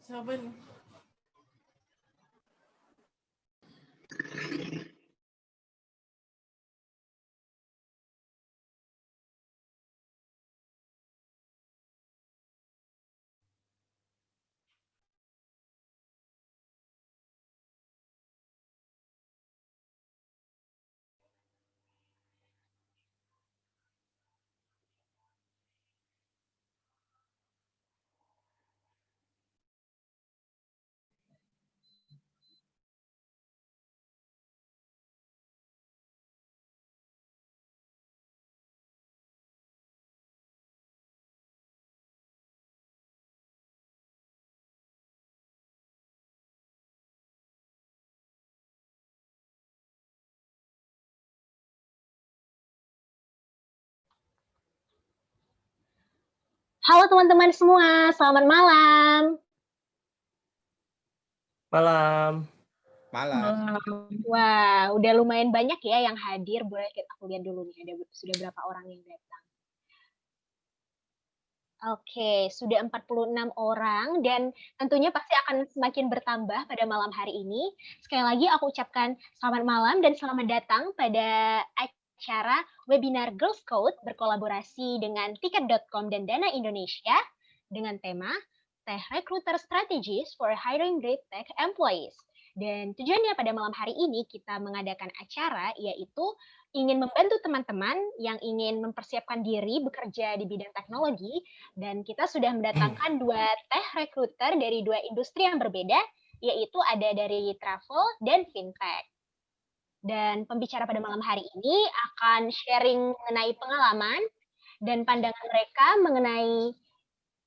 Siapa nih? Halo teman-teman semua, selamat malam. Malam. Malam. Wah, udah lumayan banyak ya yang hadir. Boleh aku lihat dulu nih, sudah berapa orang yang datang. Oke, sudah 46 orang dan tentunya pasti akan semakin bertambah pada malam hari ini. Sekali lagi aku ucapkan selamat malam dan selamat datang pada acara webinar Girls Code berkolaborasi dengan Tiket.com dan Dana Indonesia dengan tema Tech Recruiter Strategies for Hiring Great Tech Employees. Dan tujuannya pada malam hari ini kita mengadakan acara yaitu ingin membantu teman-teman yang ingin mempersiapkan diri bekerja di bidang teknologi, dan kita sudah mendatangkan 2 tech recruiter dari 2 industri yang berbeda, yaitu ada dari travel dan fintech. Dan pembicara pada malam hari ini akan sharing mengenai pengalaman dan pandangan mereka mengenai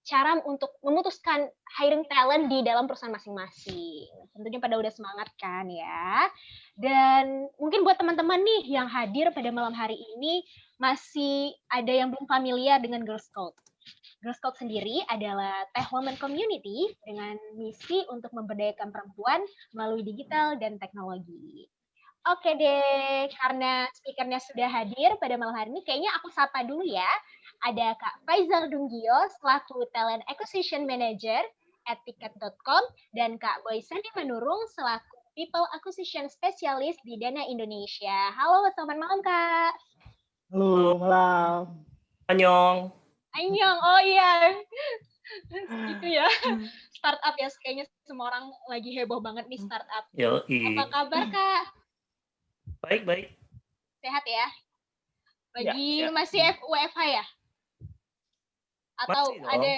cara untuk memutuskan hiring talent di dalam perusahaan masing-masing. Tentunya pada udah semangat kan ya. Dan mungkin buat teman-teman nih yang hadir pada malam hari ini masih ada yang belum familiar dengan Girl Scout. Girl Scout sendiri adalah tech women community dengan misi untuk memberdayakan perempuan melalui digital dan teknologi. Oke deh, karena speakernya sudah hadir pada malam hari ini, kayaknya aku sapa dulu ya. Ada Kak Faizal Dunggio selaku Talent Acquisition Manager at Tiket.com dan Kak Boy Sandi Manurung selaku People Acquisition Specialist di Dana Indonesia. Halo, selamat malam Kak. Halo, malam. Annyeong. Annyeong, oh iya. Gitu ya. Startup ya, kayaknya semua orang lagi heboh banget nih startup. Yoi. Apa kabar Kak? Baik. Sehat ya? Lagi Ya. masih WFH ya? Atau Masih dong. ada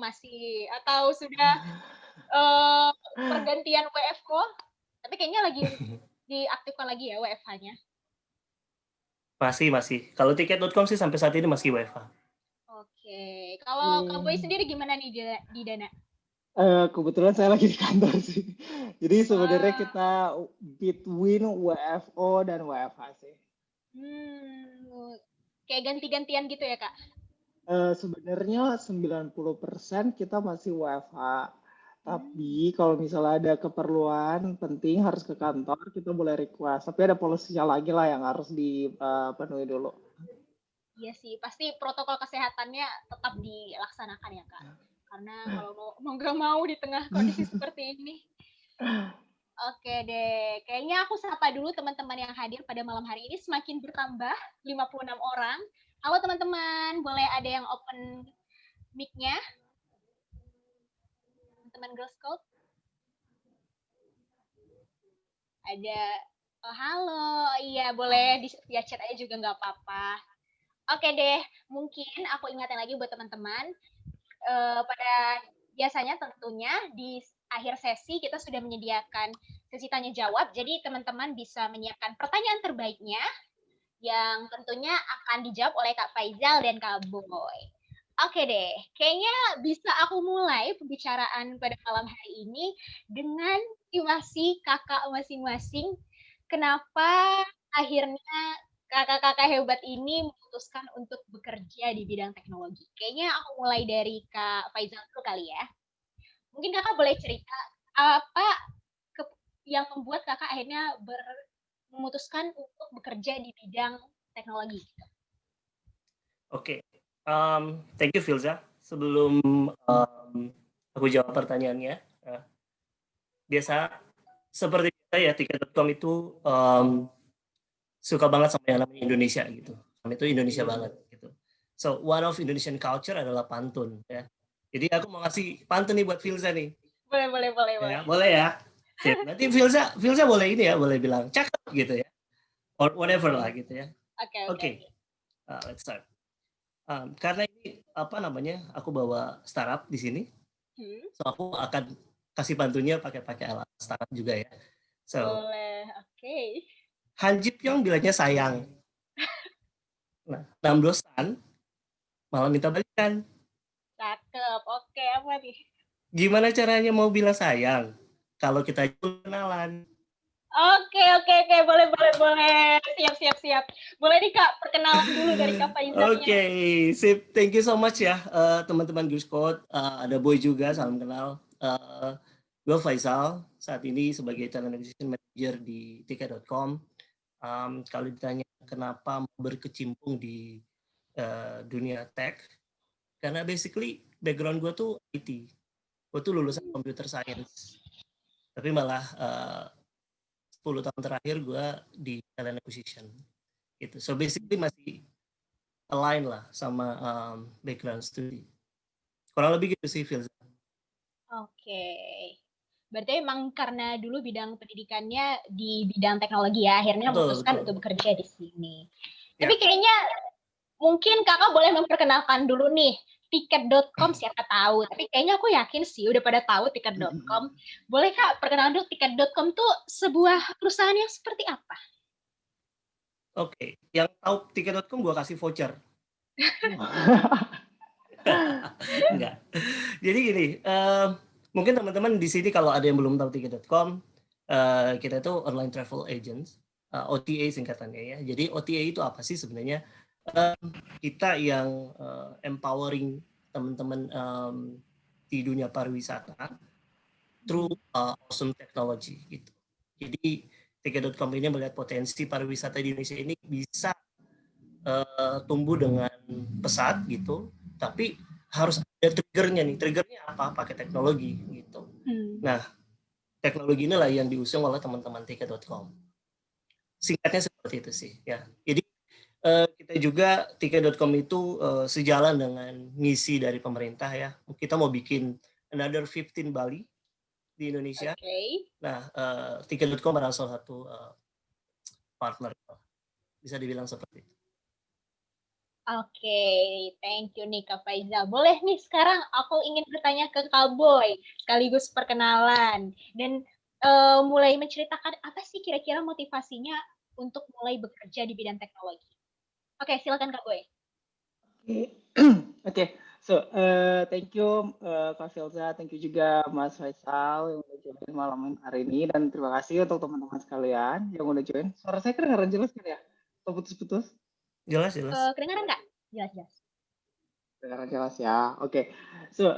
masih atau sudah pergantian WFO? Tapi kayaknya lagi diaktifkan lagi ya WFH-nya. Masih. Kalau Tiket.com sih sampai saat ini masih WFH. Oke. Kalau Kak Boy sendiri gimana nih di Dana? Kebetulan saya lagi di kantor sih. Jadi sebenarnya kita between WFO dan WFH sih. Kayak ganti-gantian gitu ya, Kak? Sebenarnya 90% kita masih WFH. Tapi kalau misalnya ada keperluan penting harus ke kantor, kita boleh request. Tapi ada polisinya lagi lah yang harus dipenuhi dulu. Iya sih, pasti protokol kesehatannya tetap dilaksanakan ya, Kak. Karena kalau mau nggak mau di tengah kondisi seperti ini. Oke deh, kayaknya aku sapa dulu teman-teman yang hadir pada malam hari ini semakin bertambah, 56 orang. Halo teman-teman, boleh ada yang open mic-nya? Teman-teman Girl Scout? Ada, halo, iya boleh di via chat aja juga nggak apa-apa. Oke deh, mungkin aku ingatin lagi buat teman-teman, pada biasanya tentunya di akhir sesi kita sudah menyediakan sesi tanya jawab, jadi teman-teman bisa menyiapkan pertanyaan terbaiknya yang tentunya akan dijawab oleh Kak Faizal dan Kak Boy. Oke deh, kayaknya bisa aku mulai pembicaraan pada malam hari ini dengan estimasi kakak masing-masing. Kenapa akhirnya kakak-kakak hebat ini memutuskan untuk bekerja di bidang teknologi? Kayaknya aku mulai dari Kak Faizal dulu kali ya. Mungkin kakak boleh cerita apa yang membuat kakak akhirnya memutuskan untuk bekerja di bidang teknologi. Oke. Thank you Filza. Sebelum Aku jawab pertanyaannya. Biasa seperti biasa ya, tiket.com itu suka banget sama yang namanya Indonesia gitu. Itu Indonesia banget gitu. So one of Indonesian culture adalah pantun ya. Jadi aku mau ngasih pantun nih buat Filza nih. Boleh. Ya, boleh ya. Sip. Nanti Filza boleh ini ya, boleh bilang cakep gitu ya. Or whatever lah gitu ya. Oke. Let's start. Karena ini apa namanya, aku bawa startup di sini, so aku akan kasih pantunnya pakai alat startup juga ya. So, Boleh, oke. Han Ji Pyong bilangnya sayang. Nah, Nam Dosan malah minta balikan. Cakep, oke, apa nih? Gimana caranya mau bilang sayang kalau kita belum kenalan? Oke, boleh. Siap. Boleh nih Kak, perkenalan dulu dari Kak Faizanya. Oke, sip. Thank you so much ya teman-teman Goose Code. Ada Boy juga, salam kenal. Gue Faisal, saat ini sebagai Talent Acquisition Manager di Tiket.com. Kalau ditanya kenapa berkecimpung di dunia tech, karena basically background gue tuh IT. Gue tuh lulusan computer science. Tapi malah 10 tahun terakhir gue di Talent Acquisition. Gitu. So basically masih align lah sama background studi. Kurang lebih gitu sih, Phil. Oke. Berarti emang karena dulu bidang pendidikannya di bidang teknologi ya, akhirnya memutuskan untuk bekerja di sini. Tapi kayaknya mungkin Kakak boleh memperkenalkan dulu nih, tiket.com siapa tahu. Tapi kayaknya aku yakin sih udah pada tahu tiket.com. Boleh Kak perkenalan dulu tiket.com tuh sebuah perusahaan yang seperti apa? Oke, yang tahu tiket.com gue kasih voucher. Enggak. Jadi gini, mungkin teman-teman di sini kalau ada yang belum tahu tiket.com, kita itu online travel agents, OTA singkatannya ya. Jadi OTA itu apa sih sebenarnya? Kita yang empowering teman-teman di dunia pariwisata through awesome technology gitu. Jadi tiket.com ini melihat potensi pariwisata di Indonesia ini bisa tumbuh dengan pesat gitu, tapi harus ada triggernya nih. Triggernya apa? Pakai teknologi gitu. Nah, teknologi inilah yang diusung oleh teman-teman tiket.com. Singkatnya seperti itu sih ya. Jadi kita juga tiket.com itu sejalan dengan misi dari pemerintah ya. Kita mau bikin another 15 Bali di Indonesia. Nah, tiket.com adalah salah satu partner, bisa dibilang seperti itu. Oke, thank you nih Kak Faizal. Boleh nih sekarang aku ingin bertanya ke Kak Boy, sekaligus perkenalan. Dan mulai menceritakan apa sih kira-kira motivasinya untuk mulai bekerja di bidang teknologi. Oke, silakan Kak Boy. Oke. So, thank you Kak Filza, thank you juga Mas Faisal yang udah join malam hari ini, dan terima kasih untuk teman-teman sekalian yang udah join. Suara saya kedengaran jelas kan ya? Atau putus-putus? Jelas. Kedengaran nggak? Jelas. Kedengaran jelas ya. Oke. So,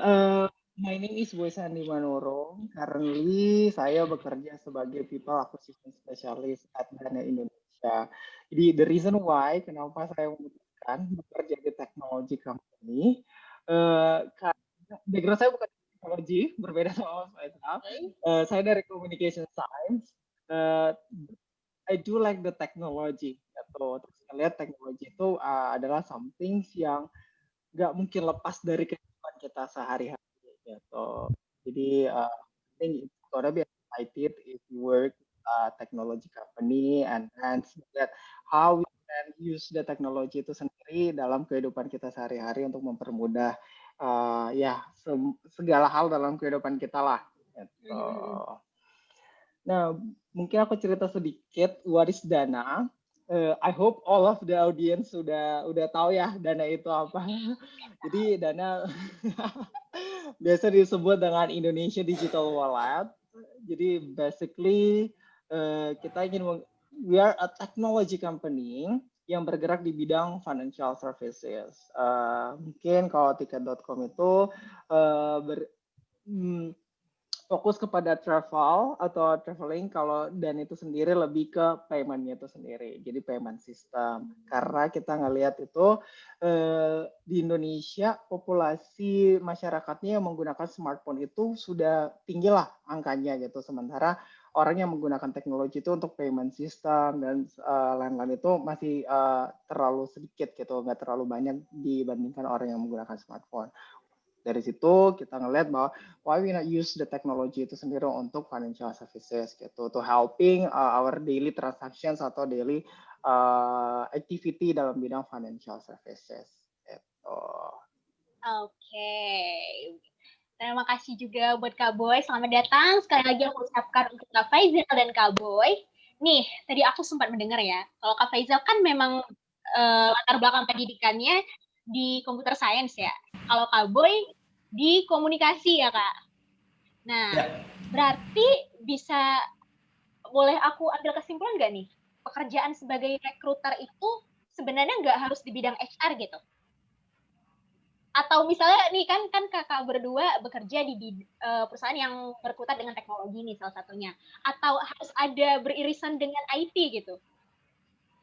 my name is Boy Sandi Manurung. Currently, saya bekerja sebagai People Acquisition Specialist at Dana Indonesia. Jadi, the reason why, kenapa saya memutuskan bekerja di technology company, karena background saya bukan teknologi, berbeda sama Mas Faisal. Saya dari communication science. I do like the technology. Gitu. Terus saya lihat teknologi itu adalah something yang nggak mungkin lepas dari kehidupan kita sehari-hari gitu. Jadi I think it's gonna be excited if you work technology company and that how we can use the technology itu sendiri dalam kehidupan kita sehari-hari untuk mempermudah segala hal dalam kehidupan kita lah. Gitu. Nah, mungkin aku cerita sedikit what is Dana. I hope all of the audience sudah tahu ya Dana itu apa. Jadi Dana biasa disebut dengan Indonesia Digital Wallet. Jadi basically we are a technology company yang bergerak di bidang financial services. Mungkin kalau tiket.com itu fokus kepada travel atau traveling, kalau dan itu sendiri lebih ke payment-nya itu sendiri. Jadi payment system. Karena kita ngelihat itu di Indonesia populasi masyarakatnya yang menggunakan smartphone itu sudah tinggi lah angkanya gitu. Sementara orang yang menggunakan teknologi itu untuk payment system dan lain-lain itu masih terlalu sedikit gitu, nggak terlalu banyak dibandingkan orang yang menggunakan smartphone. Dari situ kita ngelihat bahwa why we not use the technology itu sendiri untuk financial services gitu, to helping our daily transactions atau daily activity dalam bidang financial services gitu. Oke. Terima kasih juga buat Kak Boy. Selamat datang. Sekali lagi aku ucapkan untuk Kak Faizal dan Kak Boy. Nih, tadi aku sempat mendengar ya, kalau Kak Faizal kan memang latar belakang pendidikannya di computer science ya. Kalau Kak Boy di komunikasi ya, Kak. Nah, berarti boleh aku ambil kesimpulan nggak nih? Pekerjaan sebagai recruiter itu sebenarnya nggak harus di bidang HR gitu. Atau misalnya nih kan kakak berdua bekerja di perusahaan yang berkutat dengan teknologi nih salah satunya. Atau harus ada beririsan dengan IT gitu.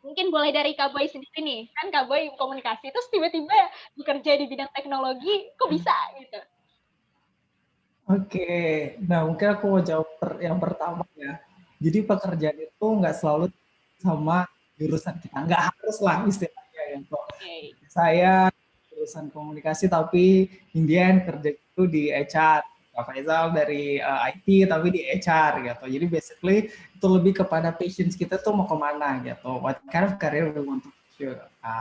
Mungkin boleh dari Kak Boy sendiri nih. Kan Kak Boy komunikasi, terus tiba-tiba bekerja di bidang teknologi, kok bisa gitu? Oke, nah mungkin aku mau jawab yang pertama ya. Jadi pekerjaan itu nggak selalu sama jurusan kita, nggak harus lah istilahnya ya. Saya jurusan komunikasi tapi Indian kerja itu di HR. Kak Faizal dari IT tapi di HR gitu. Jadi basically itu lebih kepada passions kita tuh mau kemana gitu. What kind of career we want to pursue.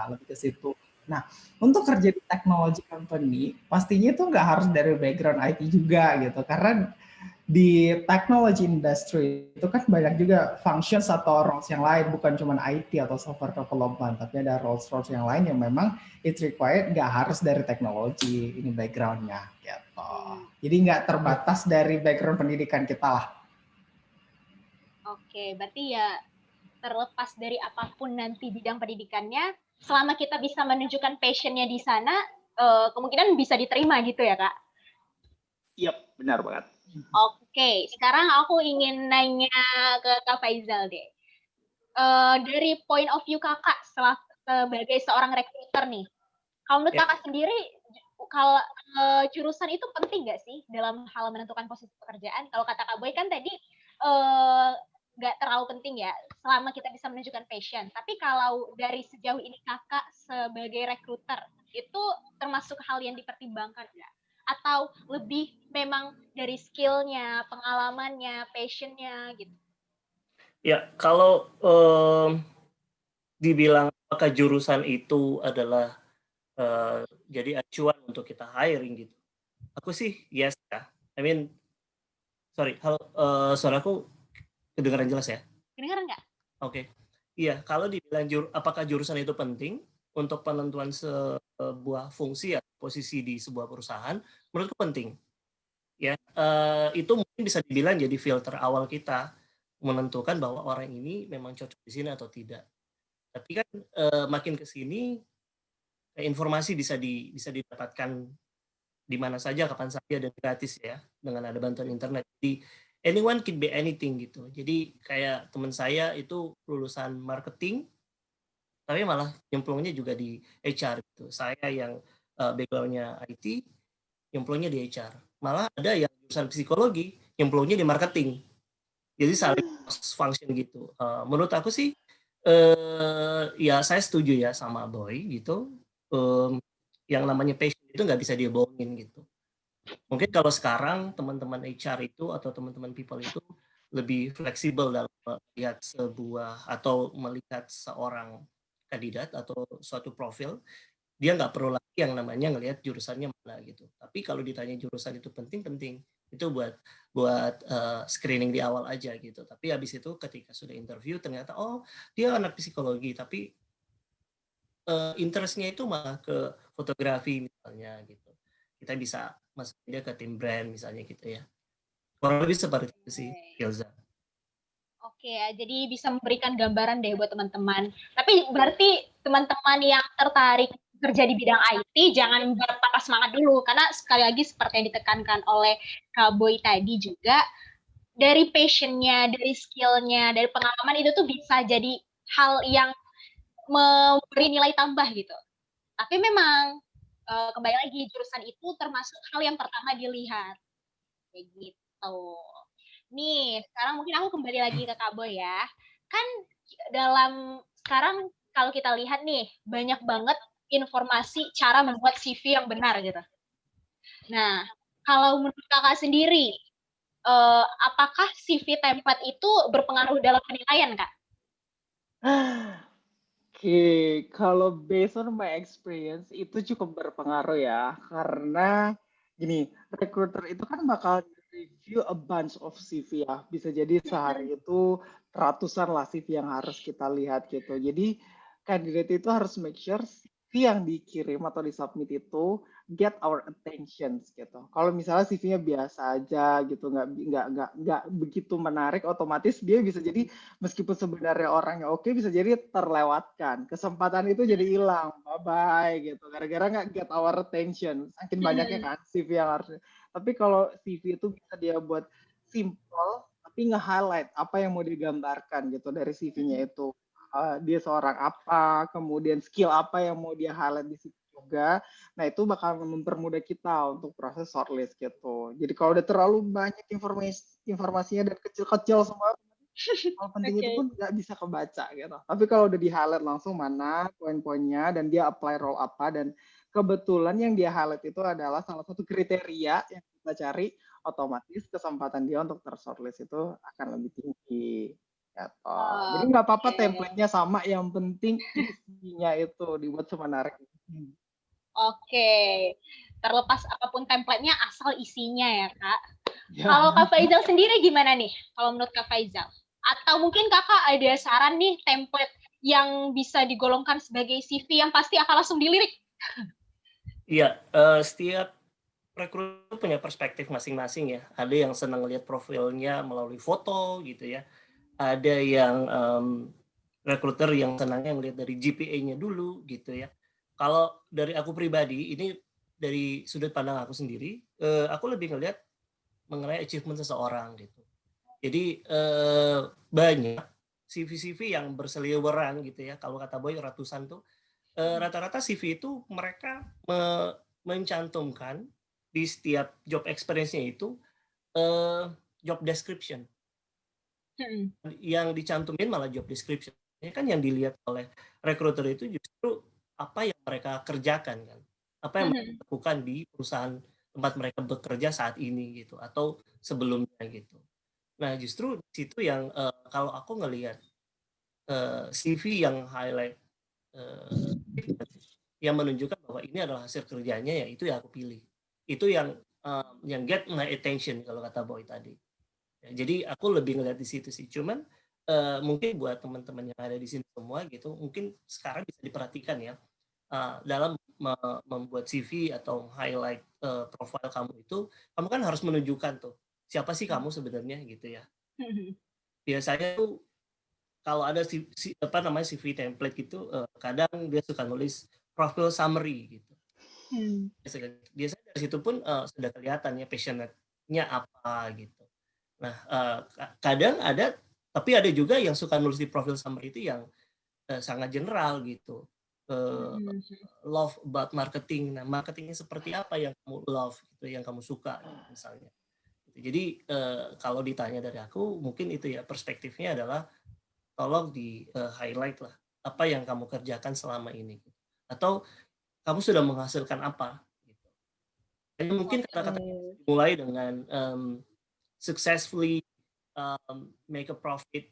Lebih ke situ. Nah, untuk kerja di technology company, pastinya itu nggak harus dari background IT juga gitu. Karena di technology industry itu kan banyak juga functions atau roles yang lain, bukan cuma IT atau software development, tapi ada roles yang lain yang memang it's required nggak harus dari teknologi ini backgroundnya gitu. Jadi nggak terbatas dari background pendidikan kita lah. Oke, berarti ya terlepas dari apapun nanti bidang pendidikannya, selama kita bisa menunjukkan passionnya di sana, kemungkinan bisa diterima gitu ya, Kak? Yap, benar banget. Oke, sekarang aku ingin nanya ke Kak Faizal deh. Dari point of view kakak sebagai seorang recruiter nih, kalau menurut kakak sendiri, kalau jurusan itu penting nggak sih dalam hal menentukan posisi pekerjaan? Kalau kata Kak Boy kan tadi nggak terlalu penting ya, selama kita bisa menunjukkan passion. Tapi kalau dari sejauh ini kakak sebagai recruiter, itu termasuk hal yang dipertimbangkan nggak? Atau lebih memang dari skill-nya, pengalamannya, passion-nya gitu? Ya, kalau dibilang apakah jurusan itu adalah jadi acuan untuk kita hiring gitu, aku sih yes ya. I mean, sorry, halo, suaraku kedengaran jelas ya? Kedengaran nggak? Oke. Iya, kalau dibilang apakah jurusan itu penting untuk penentuan sebuah fungsi atau posisi di sebuah perusahaan, menurutku penting. Ya, itu mungkin bisa dibilang jadi filter awal kita menentukan bahwa orang ini memang cocok di sini atau tidak. Tapi kan makin ke sini informasi bisa didapatkan di mana saja, kapan saja, dan gratis ya, dengan ada bantuan internet. Jadi anyone can be anything gitu. Jadi kayak teman saya itu lulusan marketing, tapi malah nyemplungnya juga di HR gitu. Saya yang background-nya IT, nyemplungnya di HR. Malah ada yang jurusan psikologi, nyemplungnya di marketing. Jadi saling function gitu. Menurut aku sih, ya saya setuju ya sama Boy gitu. Yang namanya passion itu nggak bisa dibohongin gitu. Mungkin kalau sekarang teman-teman HR itu atau teman-teman people itu lebih fleksibel dalam melihat sebuah atau melihat seorang kandidat atau suatu profil, dia nggak perlu lagi yang namanya ngelihat jurusannya mana gitu. Tapi kalau ditanya jurusan itu penting, itu buat screening di awal aja gitu. Tapi habis itu ketika sudah interview ternyata oh dia anak psikologi, tapi interestnya itu malah ke fotografi misalnya gitu. Kita bisa masuk dia ke tim brand misalnya gitu ya. Kurang lebih seperti itu sih, Ilza. Oke ya, jadi bisa memberikan gambaran deh buat teman-teman. Tapi berarti teman-teman yang tertarik kerja di bidang IT, jangan berpatah semangat dulu. Karena sekali lagi seperti yang ditekankan oleh Kak Boy tadi juga, dari passion-nya, dari skill-nya, dari pengalaman itu tuh bisa jadi hal yang memberi nilai tambah gitu. Tapi memang kembali lagi jurusan itu termasuk hal yang pertama dilihat. Kayak gitu. Nih, sekarang mungkin aku kembali lagi ke Kak Boy ya. Kan sekarang kalau kita lihat nih, banyak banget informasi cara membuat CV yang benar gitu. Nah, kalau menurut Kakak sendiri, apakah CV template itu berpengaruh dalam penilaian, Kak? Oke, kalau based on my experience itu cukup berpengaruh ya, karena gini, recruiter itu kan bakal review a bunch of CV ya, bisa jadi sehari itu ratusan lah CV yang harus kita lihat gitu. Jadi candidate itu harus make sure CV yang dikirim atau disubmit itu get our attention gitu. Kalau misalnya CV-nya biasa aja gitu, nggak begitu menarik, otomatis dia bisa jadi meskipun sebenarnya orangnya oke, bisa jadi terlewatkan. Kesempatan itu jadi hilang. Bye-bye gitu. Gara-gara nggak get our attention. Saking banyaknya kan CV yang harus. Tapi kalau CV itu bisa dia buat simple, tapi nge-highlight apa yang mau digambarkan gitu dari CV-nya itu. Dia seorang apa, kemudian skill apa yang mau dia highlight di situ juga. Nah, itu bakal mempermudah kita untuk proses shortlist gitu. Jadi kalau udah terlalu banyak informasinya dan kecil-kecil semua, hal penting itu pun nggak bisa kebaca gitu. Tapi kalau udah di highlight langsung mana poin-poinnya dan dia apply role apa, dan kebetulan yang dia highlight itu adalah salah satu kriteria yang kita cari, otomatis kesempatan dia untuk tershortlist itu akan lebih tinggi. Gitu. Jadi nggak apa-apa template-nya sama, yang penting isinya itu dibuat semenarik. Oke, terlepas apapun template-nya, asal isinya ya, Kak. Ya. Kalau Kak Faizal sendiri gimana nih, kalau menurut Kak Faizal? Atau mungkin Kakak ada saran nih, template yang bisa digolongkan sebagai CV yang pasti akan langsung dilirik? Iya, setiap rekruter punya perspektif masing-masing ya. Ada yang senang lihat profilnya melalui foto gitu ya. Ada yang rekruter yang senangnya melihat dari GPA-nya dulu gitu ya. Kalau dari aku pribadi, ini dari sudut pandang aku sendiri, aku lebih ngelihat mengenai achievement seseorang gitu. Jadi banyak CV-CV yang berseliweran gitu ya. Kalau kata Boy ratusan tuh, rata-rata CV itu mereka mencantumkan di setiap job experience-nya itu job description. Yang dicantumin malah job description. Ini kan yang dilihat oleh recruiter itu justru apa yang mereka kerjakan kan. Apa yang mereka lakukan di perusahaan tempat mereka bekerja saat ini gitu, atau sebelumnya gitu. Nah, justru di situ yang kalau aku ngelihat CV yang highlight yang menunjukkan bahwa ini adalah hasil kerjanya, ya itu yang aku pilih. Itu yang get my attention kalau kata Boy tadi. Ya, jadi aku lebih ngeliat di situ sih. Cuman mungkin buat teman-teman yang ada di sini semua gitu, mungkin sekarang bisa diperhatikan ya dalam membuat CV atau highlight profile kamu itu, kamu kan harus menunjukkan tuh siapa sih kamu sebenarnya gitu ya. Biasanya tuh kalau ada CV template gitu, kadang dia suka nulis profile summary gitu. Biasanya dari situ pun sudah kelihatan ya passionate-nya apa gitu. Nah, kadang ada, tapi ada juga yang suka nulis di profil summary itu yang sangat general gitu. Love about marketing. Nah, marketingnya seperti apa yang kamu love, gitu, yang kamu suka, gitu, misalnya. Jadi kalau ditanya dari aku, mungkin itu ya perspektifnya adalah tolong di highlight lah apa yang kamu kerjakan selama ini, atau kamu sudah menghasilkan apa. Gitu. Dan mungkin kata-kata mulai dengan successfully make a profit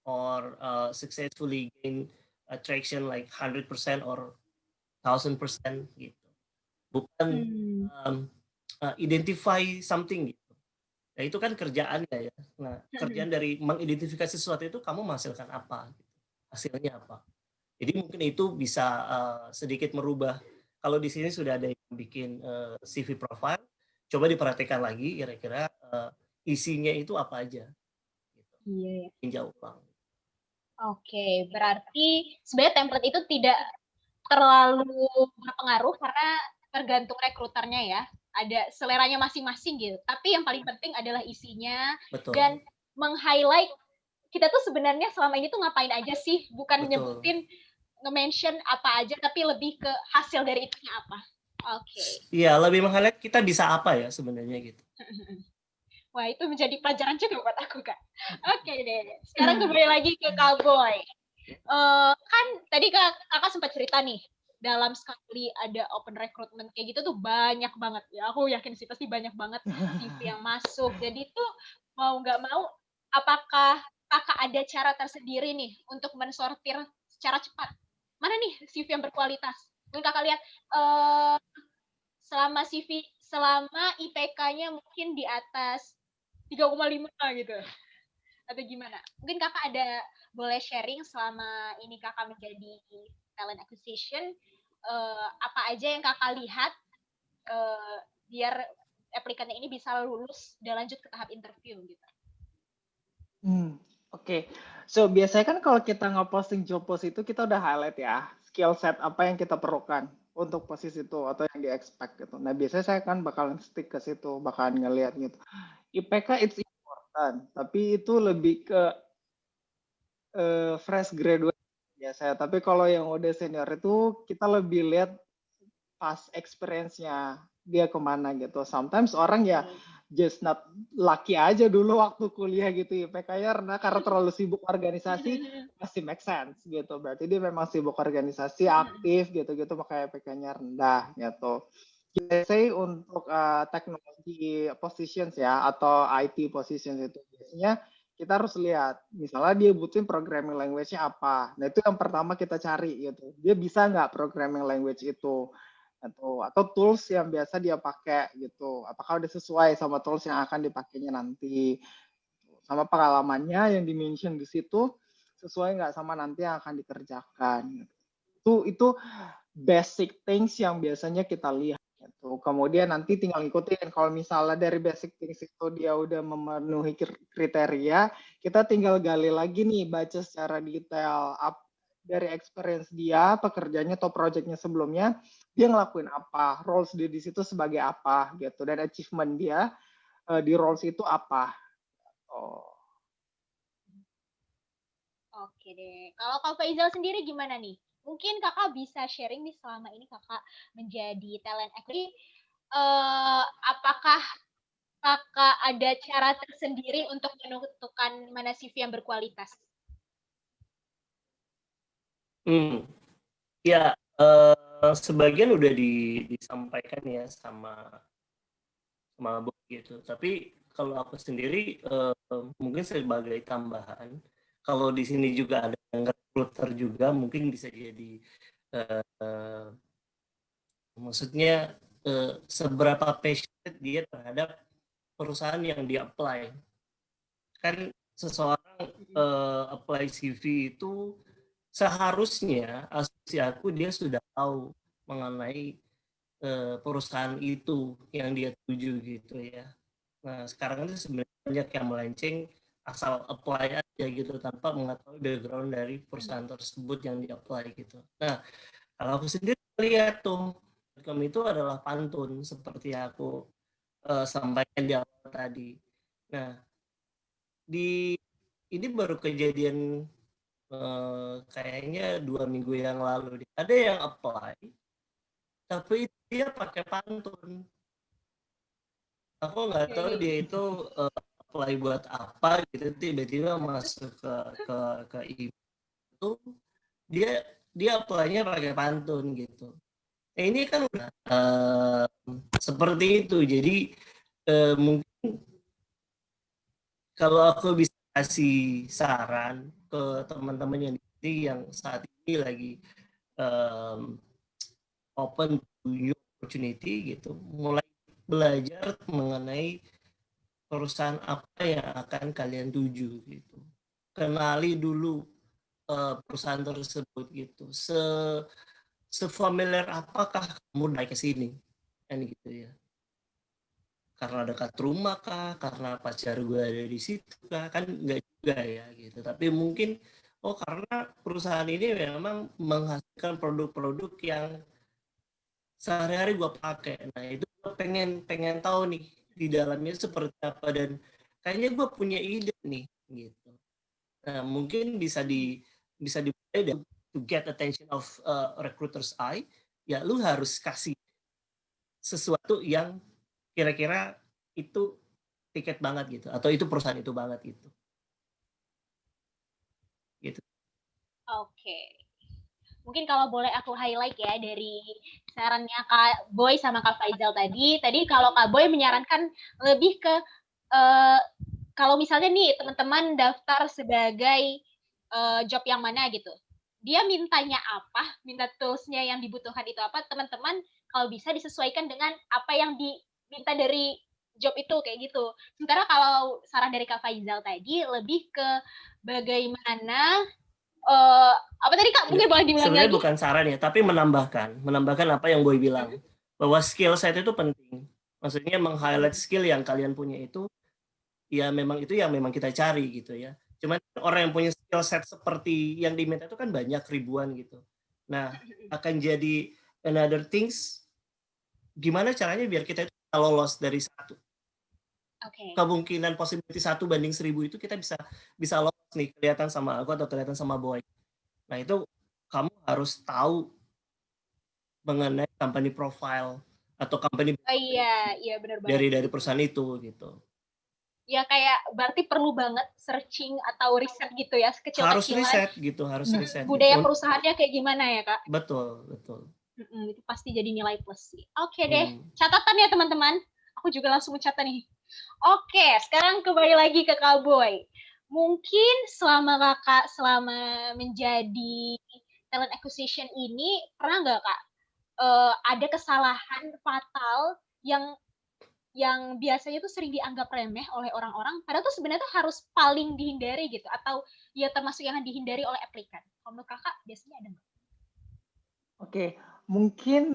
or successfully gain attraction like 100% or 1000% gitu. Bukan identify something gitu. Nah, itu kan kerjaannya ya. Nah, kerjaan dari mengidentifikasi sesuatu itu kamu menghasilkan apa gitu. Hasilnya apa. Jadi mungkin itu bisa sedikit merubah. Kalau di sini sudah ada yang bikin CV profile, coba diperhatikan lagi kira-kira isinya itu apa aja. Gitu. Tinjau ulang. Oke, berarti sebenarnya template itu tidak terlalu berpengaruh karena tergantung rekruternya ya. Ada seleranya masing-masing gitu. Tapi yang paling penting adalah isinya dan meng-highlight kita tuh sebenarnya selama ini tuh ngapain aja sih, bukan nyebutin nge-mention apa aja, tapi lebih ke hasil dari itunya apa. Oke. Iya, lebih meng-highlight kita bisa apa ya sebenarnya gitu. Wah, itu menjadi pelajaran juga buat aku, Kak. Oke deh. Sekarang kembali lagi ke Kak Boy. Kan tadi Kakak sempat cerita nih, dalam sekali ada open recruitment kayak gitu tuh banyak banget. Ya, aku yakin sih pasti banyak banget CV yang masuk. Jadi tuh mau nggak mau, apakah Kakak ada cara tersendiri nih untuk mensortir secara cepat? Mana nih CV yang berkualitas? Mungkin Kakak lihat selama IPK-nya mungkin di atas 3,5 gitu. Atau gimana? Mungkin Kakak boleh sharing selama ini Kakak menjadi talent acquisition, apa aja yang Kakak lihat biar aplikannya ini bisa lulus dan lanjut ke tahap interview gitu. Oke. So, biasanya kan kalau kita nge-posting job post itu kita udah highlight ya, skill set apa yang kita perlukan untuk posisi itu atau yang di-expect gitu. Nah, biasanya saya kan bakalan stick ke situ, bakalan ngeliat gitu. IPK it's important, tapi itu lebih ke fresh graduate biasanya. Tapi kalau yang udah senior itu kita lebih lihat past experience-nya dia kemana gitu. Sometimes orang ya just not lucky aja dulu waktu kuliah gitu IPK-nya karena terlalu sibuk organisasi masih make sense gitu. Berarti dia memang sibuk organisasi, aktif gitu-gitu makanya IPK-nya rendah gitu. Let's say untuk teknologi positions ya atau IT positions itu biasanya kita harus lihat misalnya dia butuhin programming language-nya apa. Nah itu yang pertama kita cari gitu. Dia bisa nggak programming language itu atau tools yang biasa dia pakai gitu. Apakah udah sesuai sama tools yang akan dipakainya nanti. Sama pengalamannya yang di-mention di situ sesuai nggak sama nanti yang akan dikerjakan. Itu basic things yang biasanya kita lihat. Gitu. Kemudian nanti tinggal ngikutin kalau misalnya dari basic things itu dia udah memenuhi kriteria, kita tinggal gali lagi nih baca secara detail dari experience dia, pekerjaannya atau projectnya sebelumnya, dia ngelakuin apa, roles dia di situ sebagai apa gitu, dan achievement dia di roles itu apa. Oke deh. Kalau Kak Faizal sendiri gimana nih? Mungkin Kakak bisa sharing nih selama ini Kakak menjadi talent acquisition. Apakah Kakak ada cara tersendiri untuk menentukan mana CV yang berkualitas? Ya, sebagian udah disampaikan ya sama Bob gitu. Tapi kalau aku sendiri mungkin sebagai tambahan, kalau di sini juga ada yang recruiter juga mungkin bisa jadi maksudnya seberapa passionate dia terhadap perusahaan yang di-apply. Kan seseorang apply CV itu seharusnya asumsi aku dia sudah tahu mengenai perusahaan itu yang dia tuju gitu ya. Nah sekarang itu sebenarnya banyak yang melenceng asal apply aja gitu tanpa mengetahui background dari perusahaan tersebut yang di-apply gitu. Nah kalau aku sendiri lihat tuh itu adalah pantun seperti aku sampaikan di awal tadi. Nah ini baru kejadian kayaknya 2 minggu yang lalu. Ada yang apply tapi dia pakai pantun. Aku nggak tahu dia itu apply buat apa gitu, tiba-tiba masuk ke itu dia apply-nya pakai pantun gitu. Nah, ini kan udah seperti itu. Jadi mungkin kalau aku bisa kasih saran ke teman-teman yang saat ini lagi open to new opportunity gitu, mulai belajar mengenai perusahaan apa yang akan kalian tuju gitu, kenali dulu perusahaan tersebut gitu, sefamiliar apakah kamu naik ke sini kan gitu ya, karena dekat rumah kah, karena pacar gue ada di situ kah, kan enggak juga ya gitu, tapi mungkin oh karena perusahaan ini memang menghasilkan produk-produk yang sehari-hari gue pakai. Nah itu gue pengen tahu nih di dalamnya seperti apa, dan kayaknya gue punya ide nih gitu. Nah mungkin bisa dimulai dari to get attention of recruiters eye, ya lu harus kasih sesuatu yang kira-kira itu tiket banget gitu, atau itu perusahaan itu banget gitu. Oke. Mungkin kalau boleh aku highlight ya dari sarannya Kak Boy sama Kak Faizal tadi. Tadi kalau Kak Boy menyarankan lebih ke kalau misalnya nih teman-teman daftar sebagai job yang mana gitu. Dia mintanya apa, minta toolsnya yang dibutuhkan itu apa, teman-teman kalau bisa disesuaikan dengan apa yang diminta dari job itu kayak gitu. Sementara kalau saran dari Kak Faizal tadi lebih ke bagaimana apa tadi Kak? Mungkin boleh diulang Sebenarnya lagi? bukan saran ya, tapi menambahkan apa yang Boy bilang, bahwa skill set itu penting. Maksudnya meng-highlight skill yang kalian punya itu, ya memang itu yang memang kita cari gitu ya. Cuman orang yang punya skill set seperti yang diminta itu kan banyak, ribuan gitu. Nah, akan jadi another things, gimana caranya biar kita itu lolos dari satu. Kemungkinan possibility 1/1000 itu kita bisa lolos nih, kelihatan sama aku atau kelihatan sama Boy. Nah itu kamu harus tahu mengenai company profile atau company iya benar banget. dari perusahaan itu gitu. Ya kayak berarti perlu banget searching atau riset gitu ya, sekecil-kecilan. Harus riset gitu, harus riset. Budaya perusahaannya kayak gimana ya Kak? Betul. Itu pasti jadi nilai plus sih. Oke deh, catatan ya teman-teman. Aku juga langsung mencatat nih. Oke, sekarang kembali lagi ke Kak Boy. Mungkin selama menjadi talent acquisition ini, pernah nggak Kak ada kesalahan fatal yang biasanya tuh sering dianggap remeh oleh orang-orang, padahal tuh sebenarnya tuh harus paling dihindari gitu, atau ya termasuk yang dihindari oleh aplikan. Kalau menurut Kakak, biasanya ada nggak? Oke, mungkin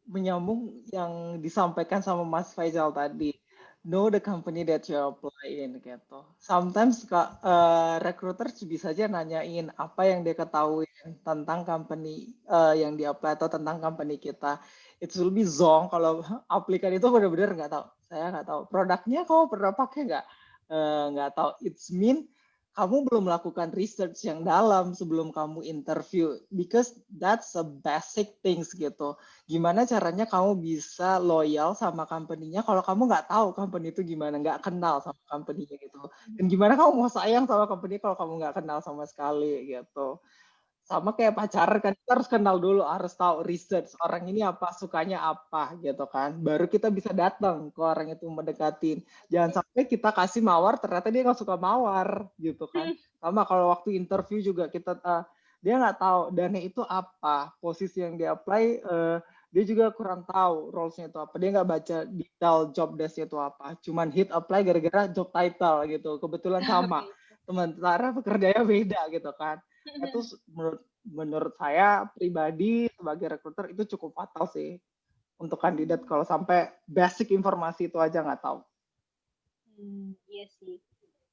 menyambung yang disampaikan sama Mas Faizal tadi. Know the company that you apply in gitu. Sometimes recruiter bisa aja nanyain apa yang dia ketahui tentang company yang di apply atau tentang company kita. It will be zong kalau aplikan itu benar-benar nggak tahu. Saya nggak tahu produknya, kamu pernah pakai nggak tahu. It's mean kamu belum melakukan research yang dalam sebelum kamu interview, because that's a basic things gitu. Gimana caranya kamu bisa loyal sama company-nya kalau kamu nggak tahu company itu gimana, nggak kenal sama company-nya gitu. Dan gimana kamu mau sayang sama company kalau kamu nggak kenal sama sekali gitu. Sama kayak pacaran kan, kita harus kenal dulu, harus tahu research orang ini apa, sukanya apa gitu kan. Baru kita bisa datang ke orang itu mendekatin. Jangan sampai kita kasih mawar, ternyata dia nggak suka mawar gitu kan. Sama kalau waktu interview juga kita dia nggak tahu dana itu apa, posisi yang dia apply dia juga kurang tahu roles-nya itu apa. Dia nggak baca detail job desk-nya itu apa. Cuman hit apply gara-gara job title gitu. Kebetulan sama. Sementara pekerjaannya beda gitu kan. Itu menurut saya pribadi sebagai recruiter itu cukup fatal sih untuk kandidat kalau sampai basic informasi itu aja nggak tahu. Iya sih,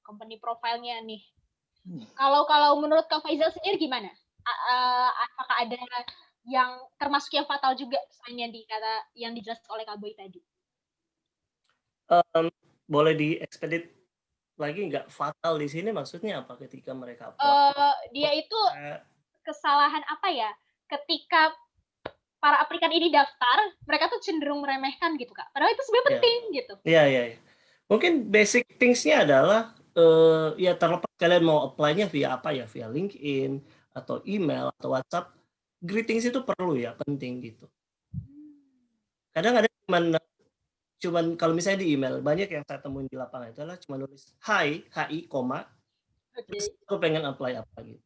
company profile-nya nih. Kalau menurut Kak Faizal sendiri gimana? Apakah ada yang termasuk yang fatal juga selain yang dijelaskan oleh Kak Boy tadi? Boleh diekspedit lagi nggak, fatal di sini maksudnya apa ketika mereka dia itu kesalahan apa ya, ketika para aplikan ini daftar, mereka tuh cenderung meremehkan gitu Kak, padahal itu sebenarnya penting gitu. Iya. Mungkin basic things-nya adalah ya terlepas kalian mau apply-nya via apa ya, via LinkedIn atau email atau WhatsApp, greetings itu perlu ya, penting gitu. Kadang ada cuman kalau misalnya di email, banyak yang saya temuin di lapangan itu adalah cuma nulis hi, koma, terus aku pengen apply apa gitu.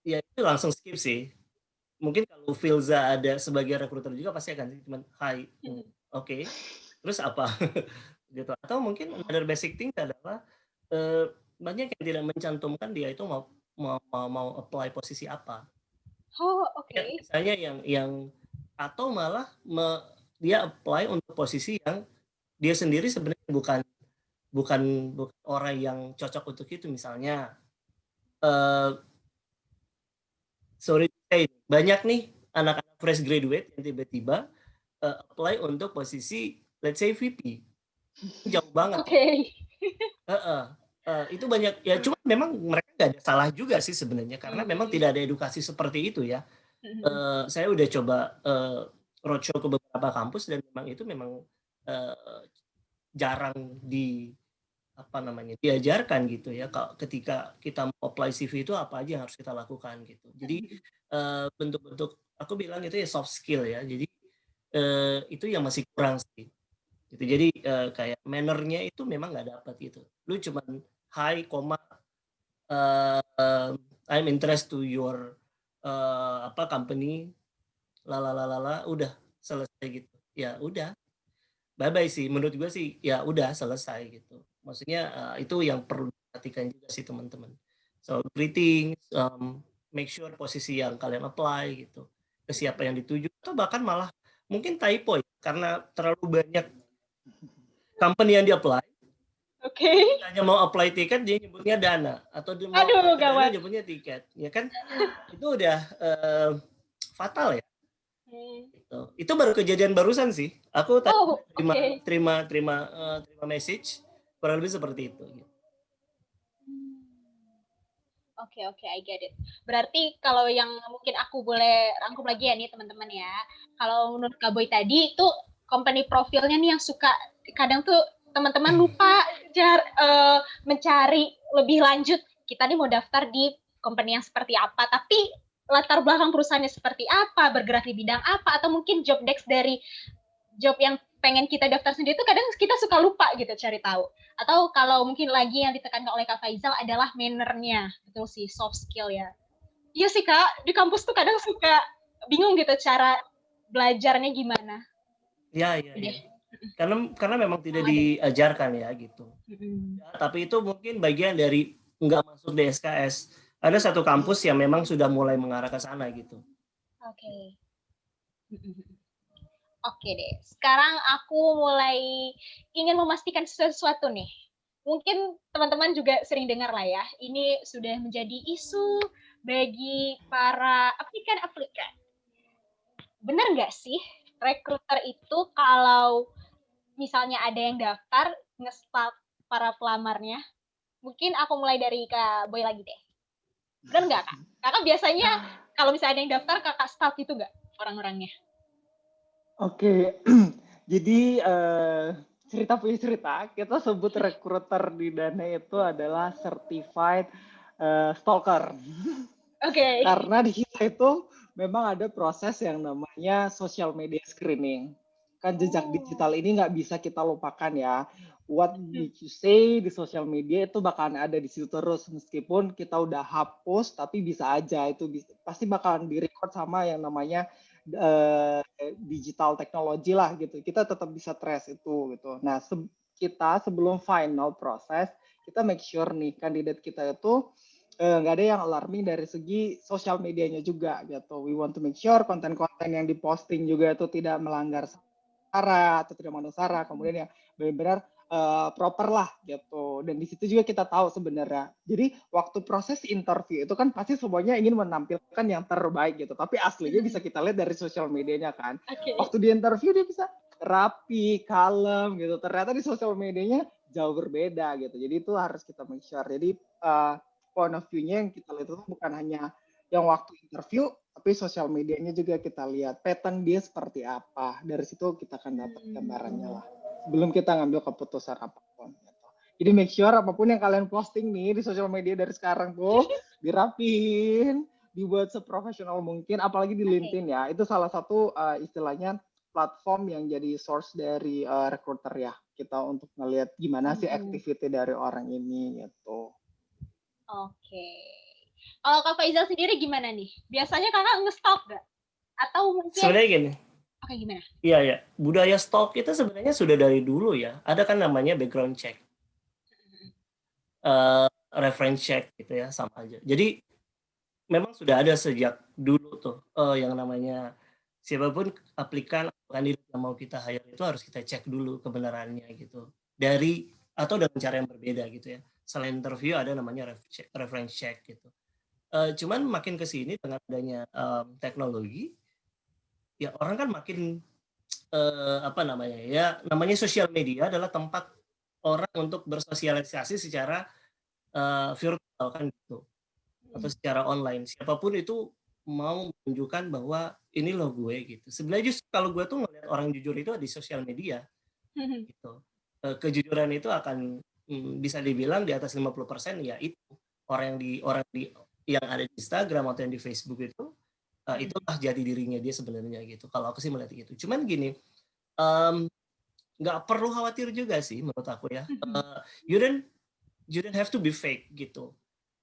Ya itu langsung skip sih. Mungkin kalau Filza ada sebagai recruiter juga pasti akan cuman hi, oke. Terus apa? Gitu. Atau mungkin another basic thing adalah banyak yang tidak mencantumkan dia itu mau apply posisi apa. Ya, misalnya yang atau malah dia apply untuk posisi yang dia sendiri sebenarnya bukan orang yang cocok untuk itu. Misalnya, sorry, banyak nih anak-anak fresh graduate yang tiba-tiba apply untuk posisi, let's say VP, jauh banget. Oke. Itu banyak ya, cuma memang mereka nggak ada salah juga sih sebenarnya, karena memang tidak ada edukasi seperti itu ya. Saya udah coba roadshow ke beberapa kampus dan memang itu memang jarang diajarkan gitu ya, ketika kita mau apply CV itu apa aja yang harus kita lakukan gitu. Jadi bentuk-bentuk, aku bilang itu ya soft skill ya, jadi itu yang masih kurang sih gitu. Jadi kayak manner-nya itu memang nggak dapat gitu. Lu cuman hi, I'm interested to your company, udah selesai gitu. Ya udah, bye bye sih. Menurut gue sih ya udah selesai gitu. Maksudnya itu yang perlu diperhatikan juga sih teman-teman. So greetings, make sure posisi yang kalian apply gitu, ke siapa yang dituju, atau bahkan malah mungkin typo ya, karena terlalu banyak company yang di-apply. Oke. Hanya mau apply tiket dia nyebutnya dana, atau dia mau Aduh, apply dana gawat. nyebutnya tiket, ya kan? Itu udah fatal ya. Gitu. Itu baru kejadian barusan sih. Aku tadi terima message kurang lebih seperti itu. Oke, I get it. Berarti kalau yang mungkin aku boleh rangkum lagi ya nih teman-teman ya. Kalau menurut Kak Boy tadi itu company profilnya nih yang suka kadang tuh teman-teman lupa mencari lebih lanjut. Kita nih mau daftar di company yang seperti apa, tapi latar belakang perusahaannya seperti apa, bergerak di bidang apa, atau mungkin job desk dari job yang pengen kita daftar sendiri itu kadang kita suka lupa gitu cari tahu. Atau kalau mungkin lagi yang ditekankan oleh Kak Faizal adalah manner-nya, betul sih, soft skill ya. Iya sih Kak, di kampus tuh kadang suka bingung gitu cara belajarnya gimana. Iya. Karena memang tidak diajarkan ya gitu. Ya, tapi itu mungkin bagian dari nggak masuk di SKS. Ada satu kampus yang memang sudah mulai mengarah ke sana gitu. Oke deh, sekarang aku mulai ingin memastikan sesuatu nih. Mungkin teman-teman juga sering dengar lah ya, ini sudah menjadi isu bagi para aplikan. Benar nggak sih, rekruter itu kalau misalnya ada yang daftar, nge-stalk para pelamarnya? Mungkin aku mulai dari Kak Boy lagi deh. Benar nggak Kak? Kakak biasanya kalau misalnya ada yang daftar, Kakak stalk itu nggak orang-orangnya? Oke, jadi cerita punya cerita, kita sebut rekruter di Dana itu adalah certified stalker. Oke. Karena di kita itu memang ada proses yang namanya social media screening. Kan jejak digital ini nggak bisa kita lupakan ya. What did you say di social media itu bakalan ada di situ terus. Meskipun kita udah hapus, tapi bisa aja itu pasti bakalan direcord sama yang namanya digital technology lah gitu. Kita tetap bisa trace itu gitu. Nah, kita sebelum final proses, kita make sure nih kandidat kita itu nggak ada yang alarming dari segi sosial medianya juga gitu. We want to make sure konten-konten yang diposting juga itu tidak melanggar SARA atau tidak mengandung SARA, kemudian yang benar-benar proper lah gitu. Dan di situ juga kita tahu sebenarnya. Jadi waktu proses interview itu kan pasti semuanya ingin menampilkan yang terbaik gitu. Tapi aslinya bisa kita lihat dari sosial medianya kan. Waktu di interview dia bisa rapi, kalem gitu. Ternyata di sosial medianya jauh berbeda gitu. Jadi itu harus kita make sure. Jadi point of view-nya yang kita lihat itu bukan hanya yang waktu interview, tapi sosial medianya juga kita lihat pattern dia seperti apa. Dari situ kita akan dapat gambarannya lah. Sebelum kita ngambil keputusan apapun. Gitu. Jadi make sure apapun yang kalian posting nih di sosial media dari sekarang tuh dirapiin, dibuat seprofesional mungkin, apalagi di LinkedIn ya. Itu salah satu istilahnya platform yang jadi source dari recruiter ya. Kita untuk ngelihat gimana sih activity dari orang ini gitu. Oke. Kalau Kak Faizal sendiri gimana nih? Biasanya Kakak nge-stalk nggak? Atau mungkin... Sebenarnya gini. Oke, gimana? Iya. Budaya stalk itu sebenarnya sudah dari dulu ya. Ada kan namanya background check. Reference check gitu ya, sama aja. Jadi memang sudah ada sejak dulu tuh yang namanya siapapun aplikan kandidat yang mau kita hire itu harus kita cek dulu kebenarannya gitu. Dari atau dengan cara yang berbeda gitu ya. Selain interview ada namanya reference check gitu. Cuman makin ke sini dengan adanya teknologi, ya orang kan makin apa namanya ya, namanya sosial media adalah tempat orang untuk bersosialisasi secara virtual kan gitu, atau secara online. Siapapun itu mau menunjukkan bahwa ini loh gue gitu. Sebenarnya justru kalau gue tuh ngeliat orang jujur itu di sosial media gitu. Kejujuran itu akan bisa dibilang di atas 50% ya itu orang yang ada di Instagram atau yang di Facebook itulah jati dirinya dia sebenarnya gitu. Kalau aku sih melihat gitu. Cuman gini, nggak perlu khawatir juga sih menurut aku ya. You don't have to be fake gitu.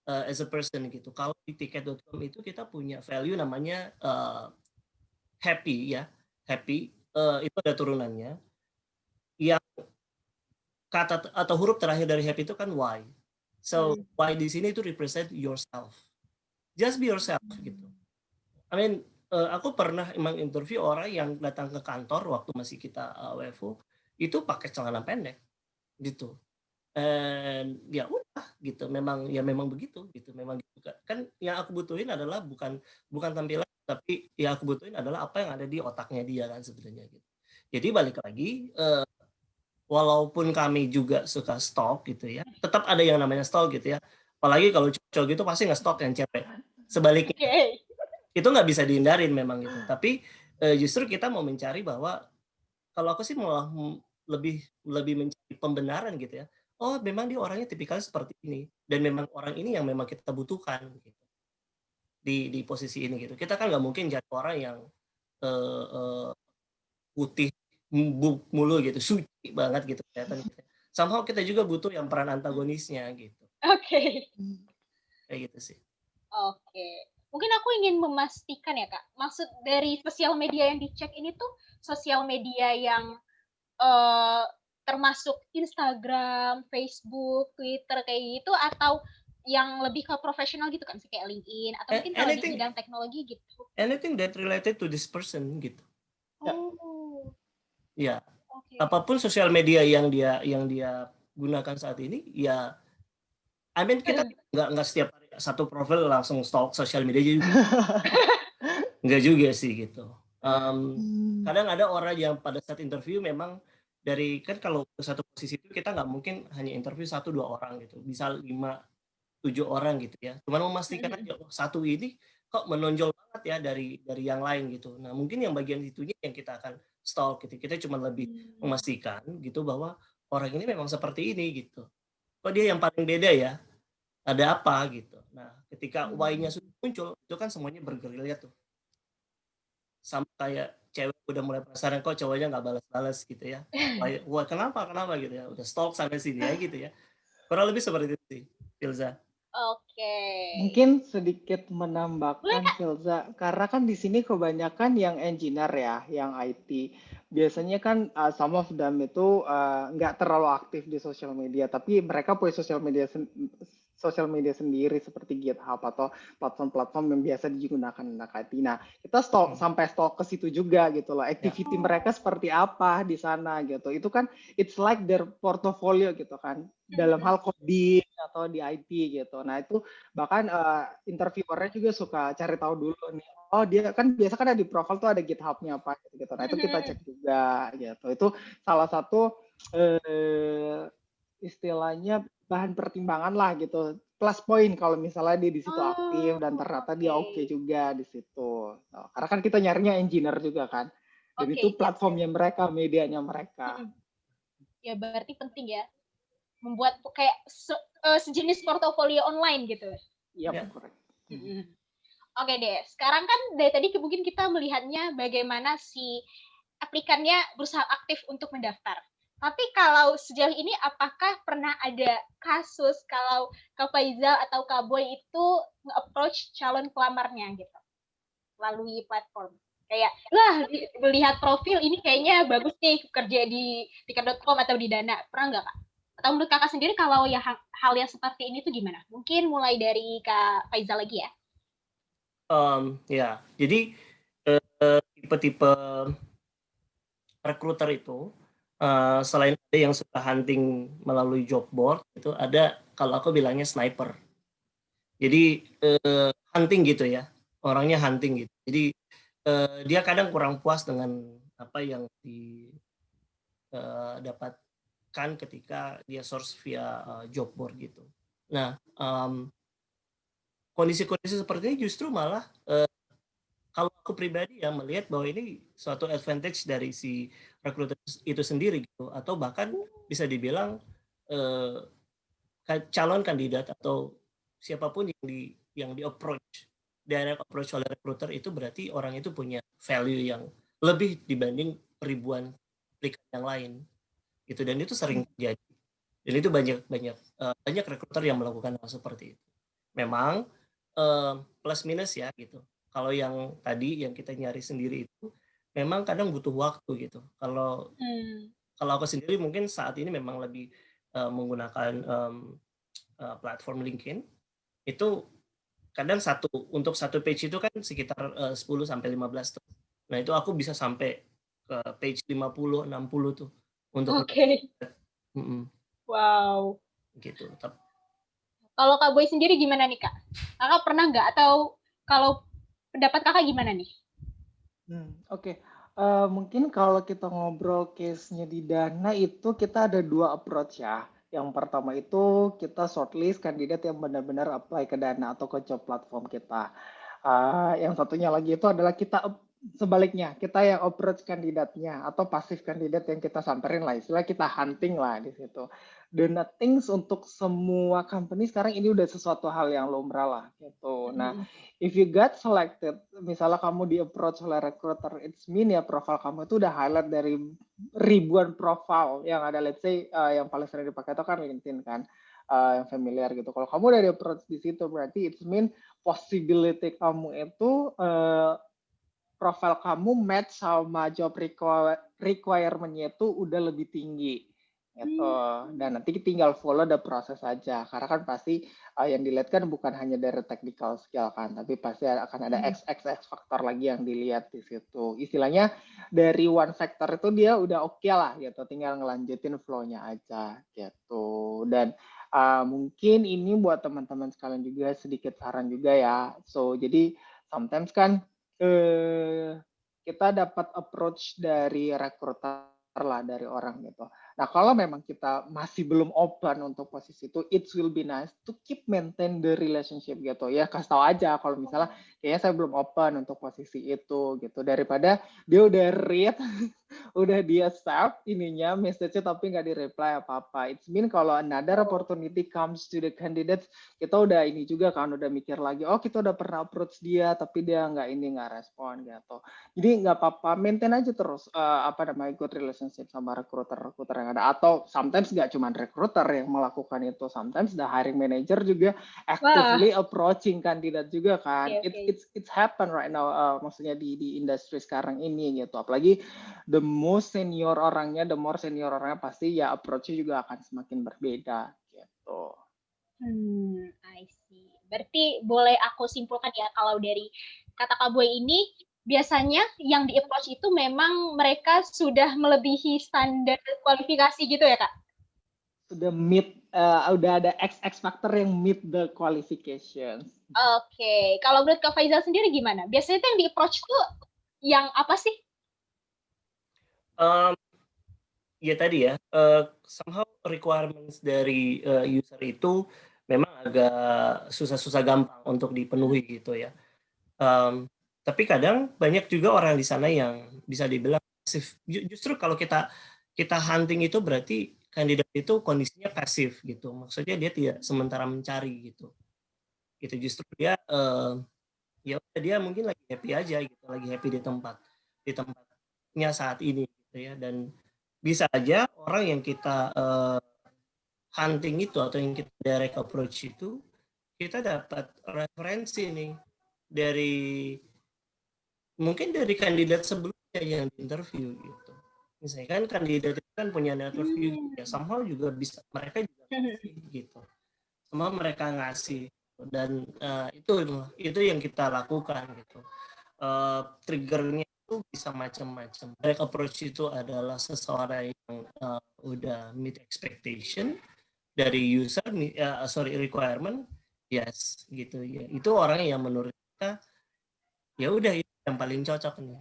As a person gitu. Kalau di tiket.com itu kita punya value namanya happy ya. Happy itu ada turunannya. Yang kata atau huruf terakhir dari happy itu kan Y. So Y di sini itu represent yourself. Just be yourself gitu. I mean, aku pernah emang interview orang yang datang ke kantor waktu masih kita WFO itu pakai celana pendek gitu. And ya udah gitu, memang begitu gitu, memang gitu kan. Yang aku butuhin adalah bukan tampilan, tapi yang aku butuhin adalah apa yang ada di otaknya dia kan sebenarnya gitu. Jadi balik lagi, walaupun kami juga suka stalk gitu ya, tetap ada yang namanya stalk gitu ya. Apalagi kalau cowok gitu pasti nge-stalk yang cewek. Sebaliknya itu nggak bisa dihindarin memang gitu. Tapi justru kita mau mencari bahwa kalau aku sih malah lebih mencari pembenaran gitu ya. Oh, memang dia orangnya tipikal seperti ini dan memang orang ini yang memang kita butuhkan gitu. Di posisi ini gitu. Kita kan nggak mungkin jadi orang yang putih mulu gitu, suci banget gitu kelihatan. Somehow kita juga butuh yang peran antagonisnya gitu. Oke. Kayak gitu sih. Oke. Mungkin aku ingin memastikan ya, Kak. Maksud dari sosial media yang dicek ini tuh sosial media yang termasuk Instagram, Facebook, Twitter kayak gitu, atau yang lebih ke profesional gitu kan, kayak LinkedIn atau mungkin kalau di bidang teknologi gitu. Anything that related to this person gitu. Oh. Ya. Okay. Apapun sosial media yang dia gunakan saat ini, ya I mean kita nggak setiap hari satu profil langsung stalk sosial media juga. Nggak juga sih gitu. Kadang ada orang yang pada saat interview memang dari kan kalau satu posisi itu kita nggak mungkin hanya interview 1-2 orang gitu, bisa 5-7 orang gitu ya. Cuman memastikan aja satu ini kok menonjol banget ya dari yang lain gitu. Nah mungkin yang bagian itunya yang kita akan stalk gitu. Kita cuma lebih memastikan gitu bahwa orang ini memang seperti ini gitu. Kok dia yang paling beda ya? Ada apa gitu. Nah ketika Y-nya sudah muncul itu kan semuanya bergerilya tuh. Sama kayak cewek udah mulai penasaran kok cowoknya nggak balas-balas gitu ya. Wah kenapa gitu ya. Udah stalk sana sini ya gitu ya. Kurang lebih seperti itu sih, Filza. Oke. Mungkin sedikit menambahkan Filza, karena kan di sini kebanyakan yang engineer ya, yang IT. Biasanya kan some of them itu nggak terlalu aktif di sosial media, tapi mereka punya sosial media sendiri seperti GitHub atau platform-platform yang biasa digunakan anak IT. Nah, kita sampai stalk ke situ juga gitu loh. Activity mereka seperti apa di sana gitu. Itu kan it's like their portfolio gitu kan. Dalam hal coding atau di IT gitu. Nah, itu bahkan interviewernya juga suka cari tahu dulu nih. Oh, dia kan biasa kan ada di profile tuh ada GitHub-nya apa gitu. Nah, itu kita cek juga gitu. Itu salah satu istilahnya bahan pertimbangan lah gitu, plus point kalau misalnya dia di situ aktif dan ternyata dia oke juga di situ. Karena kan kita nyarinya engineer juga kan, dan itu platformnya mereka, medianya mereka. Ya berarti penting ya, membuat kayak sejenis portofolio online gitu. Iya, correct. Oke deh, sekarang kan dari tadi mungkin kita melihatnya bagaimana si aplikannya berusaha aktif untuk mendaftar. Tapi kalau sejauh ini apakah pernah ada kasus kalau Kak Faizal atau Kak Boy itu nge-approach calon pelamarnya gitu melalui platform? Kayak, wah melihat profil ini kayaknya bagus nih kerja di tiket.com atau di Dana. Pernah nggak Kak? Atau menurut Kakak sendiri kalau ya hal yang seperti ini tuh gimana? Mungkin mulai dari Kak Faizal lagi ya. Ya, jadi tipe-tipe rekruter itu selain yang suka hunting melalui job board itu ada, kalau aku bilangnya sniper. Jadi hunting gitu ya, orangnya hunting gitu. Jadi dia kadang kurang puas dengan apa yang didapatkan ketika dia source via job board gitu. Nah, kondisi-kondisi seperti ini justru malah kalau aku pribadi ya melihat bahwa ini suatu advantage dari si recruiter itu sendiri gitu, atau bahkan bisa dibilang calon kandidat atau siapapun yang di approach, direct approach oleh recruiter itu berarti orang itu punya value yang lebih dibanding ribuan aplikan yang lain gitu, dan itu sering terjadi, dan itu banyak recruiter yang melakukan hal seperti itu. Memang plus minus ya gitu. Kalau yang tadi yang kita nyari sendiri itu memang kadang butuh waktu gitu. Kalau aku sendiri mungkin saat ini memang lebih menggunakan platform LinkedIn. Itu kadang untuk satu page itu kan sekitar 10 sampai 15 tuh. Nah, itu aku bisa sampai ke page 50, 60 tuh untuk Wow. gitu. Kalau Kak Boy sendiri gimana nih, Kak? Kakak pernah nggak, atau kalau pendapat Kakak gimana nih? Oke. Mungkin kalau kita ngobrol case-nya di Dana itu kita ada 2 approach ya. Yang pertama itu kita shortlist kandidat yang benar-benar apply ke Dana atau ke job platform kita. Yang satunya lagi itu adalah kita sebaliknya, kita yang approach kandidatnya atau pasif kandidat yang kita samperin lah, istilah kita hunting lah di situ. Dan things untuk semua company sekarang ini udah sesuatu hal yang lumrah lah gitu. Nah, if you got selected, misalnya kamu di approach oleh recruiter, it's mean ya profile kamu itu udah highlight dari ribuan profile yang ada, let's say yang paling sering dipakai itu kan LinkedIn kan, yang familiar gitu. Kalau kamu udah di approach di situ, berarti it's mean possibility kamu itu profile kamu match sama job requirement-nya itu udah lebih tinggi gitu. Dan nanti tinggal follow the proses aja, karena kan pasti yang dilihat kan bukan hanya dari technical skill kan, tapi pasti akan ada X faktor lagi yang dilihat di situ. Istilahnya dari one factor itu dia udah oke lah gitu, tinggal ngelanjutin flow-nya aja gitu. Dan mungkin ini buat teman-teman sekalian juga sedikit saran juga ya. So jadi sometimes kan kita dapat approach dari recruiter lah, dari orang gitu. Nah, kalau memang kita masih belum open untuk posisi itu, it will be nice to keep maintain the relationship gitu ya. Kasih tahu aja kalau misalnya kayaknya saya belum open untuk posisi itu gitu, daripada dia udah read udah dia save ininya message-nya tapi nggak di-reply apa-apa. It's mean kalau another opportunity comes to the candidates, kita udah ini juga kan, udah mikir lagi, oh kita udah pernah approach dia tapi dia nggak respon gitu. Jadi nggak apa-apa, maintain aja terus good relationship sama recruiter yang ada. Atau sometimes nggak cuma recruiter yang melakukan itu, sometimes the hiring manager juga actively approaching kandidat juga kan. It's happen right now, maksudnya di industri sekarang ini gitu. Apalagi the more senior orangnya pasti ya approach-nya juga akan semakin berbeda gitu. I see. Berarti boleh aku simpulkan ya, kalau dari kata Kak Boy ini, biasanya yang di approach itu memang mereka sudah melebihi standar kualifikasi gitu ya, Kak? Sudah meet, udah ada X factor yang meet the qualifications. Oke. Kalau menurut Kak Faizal sendiri gimana? Biasanya yang di approach tuh yang apa sih? Ya tadi ya, somehow requirements dari user itu memang agak susah-susah gampang untuk dipenuhi gitu ya. Tapi kadang banyak juga orang di sana yang bisa dibilang pasif. Justru kalau kita hunting itu berarti kandidat itu kondisinya pasif gitu. Maksudnya dia tidak sementara mencari gitu. Gitu justru dia ya dia mungkin lagi happy aja gitu, lagi happy di tempatnya saat ini gitu ya. Dan bisa aja orang yang kita hunting itu atau yang kita direct approach itu, kita dapat referensi nih mungkin dari kandidat sebelumnya yang interview gitu. Misalnya kan kandidat itu kan punya network juga, somehow juga bisa mereka juga ngasih gitu. Somehow mereka ngasih, dan itu yang kita lakukan gitu. Triggernya itu bisa macam-macam. Direct approach itu adalah seseorang yang udah meet expectation dari user, requirement, yes gitu ya. Itu orang yang menurut kita ya udah itu yang paling cocok nih.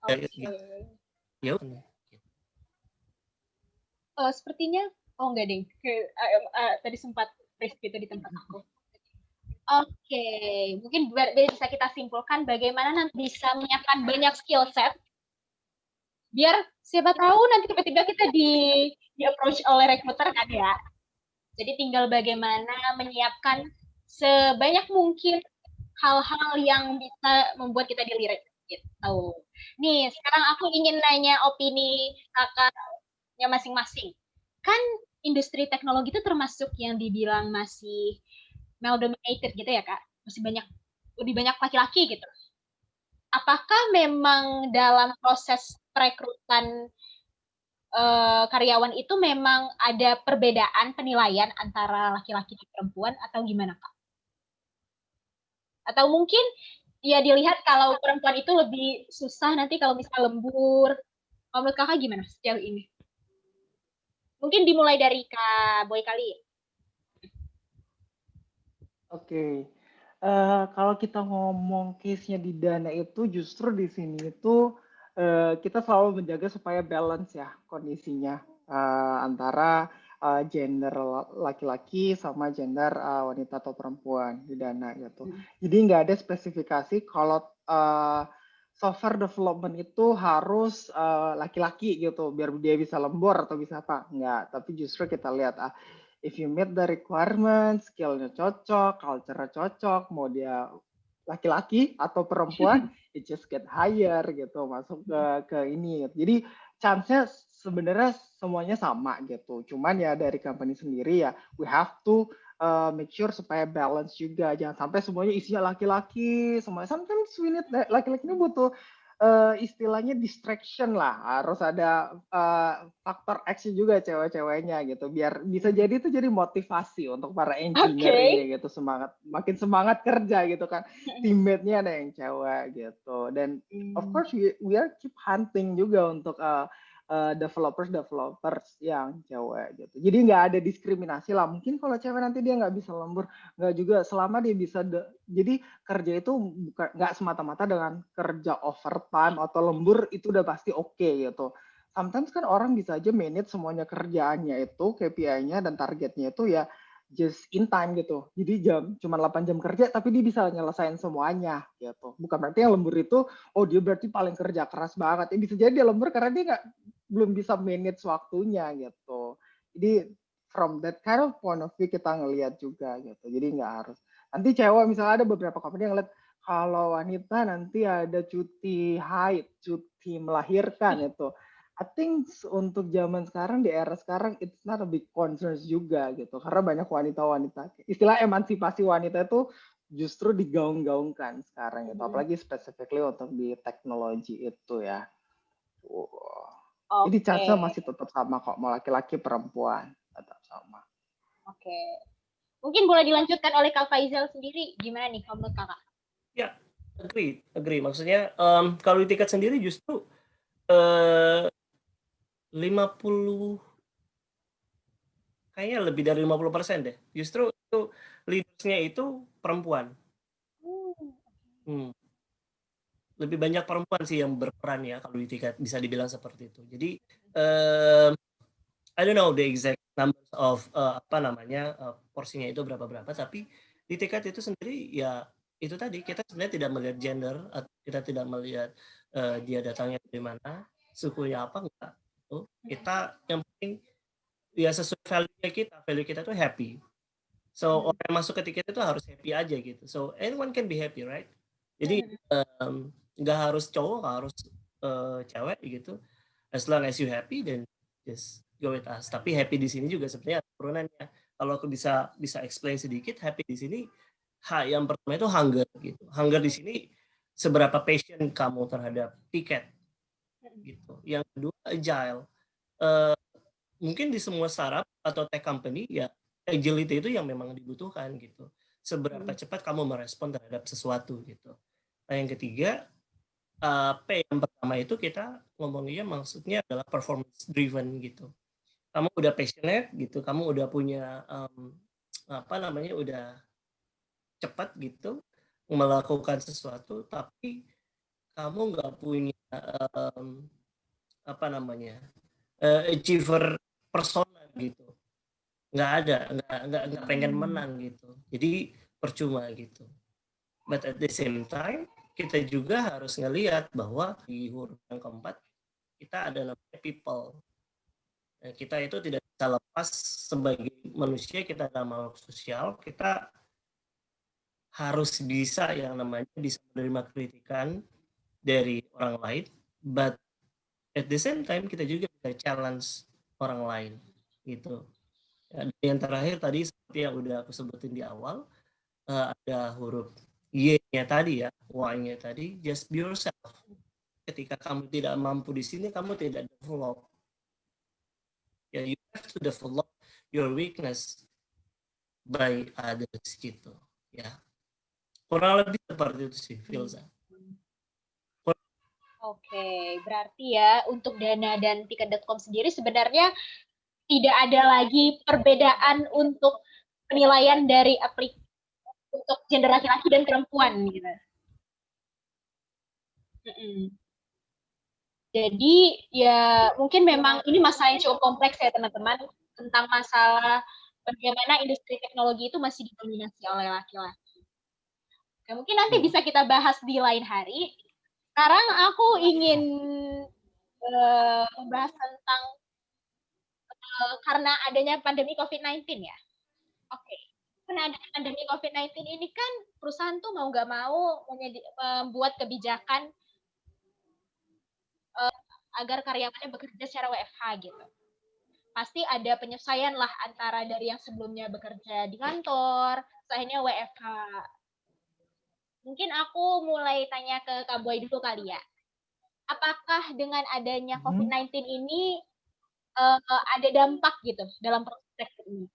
Oke. Ya udah. Sepertinya, enggak deh, tadi sempat risk gitu di tempat aku. Oke, mungkin bisa kita simpulkan bagaimana nanti bisa menyiapkan banyak skill set, biar siapa tahu nanti tiba-tiba kita di approach oleh recruiter kan ya. Jadi tinggal bagaimana menyiapkan sebanyak mungkin hal-hal yang bisa membuat kita dilirik gitu. Nih, sekarang aku ingin nanya opini kakaknya masing-masing. Kan industri teknologi itu termasuk yang dibilang masih male dominated gitu ya Kak? Masih lebih banyak laki-laki gitu. Apakah memang dalam proses perekrutan karyawan itu memang ada perbedaan penilaian antara laki-laki dan perempuan atau gimana Kak? Atau mungkin ya dilihat kalau perempuan itu lebih susah nanti kalau misalnya lembur. Kalau menurut Kakak gimana sejauh ini? Mungkin dimulai dari Kak Boy kali. Oke. Kalau kita ngomong case-nya di Dana itu justru di sini itu kita selalu menjaga supaya balance ya kondisinya antara gender laki-laki sama gender wanita atau perempuan di Dana gitu. Jadi nggak ada spesifikasi kalau software development itu harus laki-laki gitu biar dia bisa lembur atau bisa apa. Nggak, tapi justru kita lihat if you meet the requirements, skill-nya cocok, culture-nya cocok, mau dia laki-laki atau perempuan, it just get higher gitu, masuk ke ini. Jadi chance-nya sebenarnya semuanya sama gitu. Cuman ya dari company sendiri ya, we have to make sure supaya balance juga. Jangan sampai semuanya isinya laki-laki, semuanya. Sometimes we need laki-laki ini butuh istilahnya distraction lah, harus ada faktor X juga cewek-ceweknya gitu, biar bisa jadi itu jadi motivasi untuk para engineer ini gitu, makin semangat kerja gitu kan, teammate-nya ada yang cewek gitu, dan of course we are keep hunting juga untuk developers yang cewek gitu. Jadi nggak ada diskriminasi lah. Mungkin kalau cewek nanti dia nggak bisa lembur, nggak juga selama dia bisa. Jadi kerja itu bukan nggak semata-mata dengan kerja overtime atau lembur itu udah pasti oke gitu. Sometimes kan orang bisa aja manage semuanya kerjaannya itu, KPI-nya dan targetnya itu ya just in time gitu. Jadi cuma 8 jam kerja tapi dia bisa nyelesain semuanya gitu. Bukan berarti yang lembur itu dia berarti paling kerja keras banget. Ya bisa jadi dia lembur karena dia belum bisa manage waktunya gitu. Jadi from that kind of point of view kita ngelihat juga gitu. Jadi nggak harus. Nanti cewek misalnya ada beberapa company yang ngeliat kalau wanita nanti ada cuti haid, cuti melahirkan itu. I think untuk zaman sekarang, di era sekarang, it's not a big concern juga gitu. Karena banyak wanita-wanita, istilah emansipasi wanita itu justru digaung-gaungkan sekarang gitu. Apalagi specifically untuk di teknologi itu ya. Jadi chance-nya masih tetap sama kok, mau laki-laki perempuan tetap sama. Oke. Mungkin boleh dilanjutkan oleh Kak Faizal sendiri, gimana nih menurut Kakak? Ya, agree. Maksudnya kalau di tiket sendiri justru 50, kayaknya lebih dari 50% deh. Justru itu leadersnya itu perempuan. Lebih banyak perempuan sih yang berperan ya kalau di tiket, bisa dibilang seperti itu. Jadi I don't know the exact numbers of porsinya itu berapa, tapi di tiket itu sendiri ya itu tadi, kita sebenarnya tidak melihat gender, atau kita tidak melihat dia datangnya dari mana, sukunya apa, enggak. Kita yang penting ya sesuai value kita tuh happy. So orang yang masuk ke tiket itu harus happy aja gitu. So anyone can be happy, right? Jadi nggak harus cowok, nggak harus cewek gitu. As long as you happy, then just go with us. Tapi happy di sini juga sebenarnya turunannya. Kalau aku bisa explain sedikit, happy di sini yang pertama itu hunger gitu. Hunger di sini seberapa passion kamu terhadap tiket gitu. Yang kedua agile. Mungkin di semua startup atau tech company ya agility itu yang memang dibutuhkan gitu. Seberapa cepat kamu merespon terhadap sesuatu gitu. Nah, yang ketiga P yang pertama itu kita ngomongnya maksudnya adalah performance driven gitu. Kamu udah passionate gitu, kamu udah punya udah cepat gitu melakukan sesuatu, tapi kamu nggak punya achiever persona gitu, nggak ada, nggak pengen menang gitu, jadi percuma gitu. But at the same time kita juga harus ngelihat bahwa di huruf yang keempat kita ada namanya people. Kita itu tidak bisa lepas sebagai manusia, kita adalah makhluk sosial, kita harus bisa yang namanya bisa menerima kritikan dari orang lain, but at the same time kita juga bisa challenge orang lain gitu. Yang terakhir tadi seperti yang udah aku sebutin di awal, ada huruf Y-nya tadi ya, Y-nya tadi, just be yourself. Ketika kamu tidak mampu di sini, kamu tidak develop. Ya, you have to develop your weakness by others gitu. Ya, kurang lebih seperti itu sih, Filza. Oke, berarti ya untuk Dana dan Tiket.com sendiri sebenarnya tidak ada lagi perbedaan untuk penilaian dari aplikasi untuk gender laki-laki dan perempuan gitu. Jadi ya mungkin memang ini masalah yang cukup kompleks ya teman-teman, tentang masalah bagaimana industri teknologi itu masih didominasi oleh laki-laki. Oke, mungkin nanti bisa kita bahas di lain hari. Sekarang aku ingin membahas tentang karena adanya pandemi COVID-19 ya. Oke. Karena ada pandemi COVID-19 ini kan perusahaan tuh mau nggak mau membuat kebijakan agar karyawannya bekerja secara WFH gitu. Pasti ada penyesuaian lah antara dari yang sebelumnya bekerja di kantor, akhirnya WFH. Mungkin aku mulai tanya ke Kak Boy dulu kali ya. Apakah dengan adanya COVID-19 ini ada dampak gitu dalam proses rekrutmen?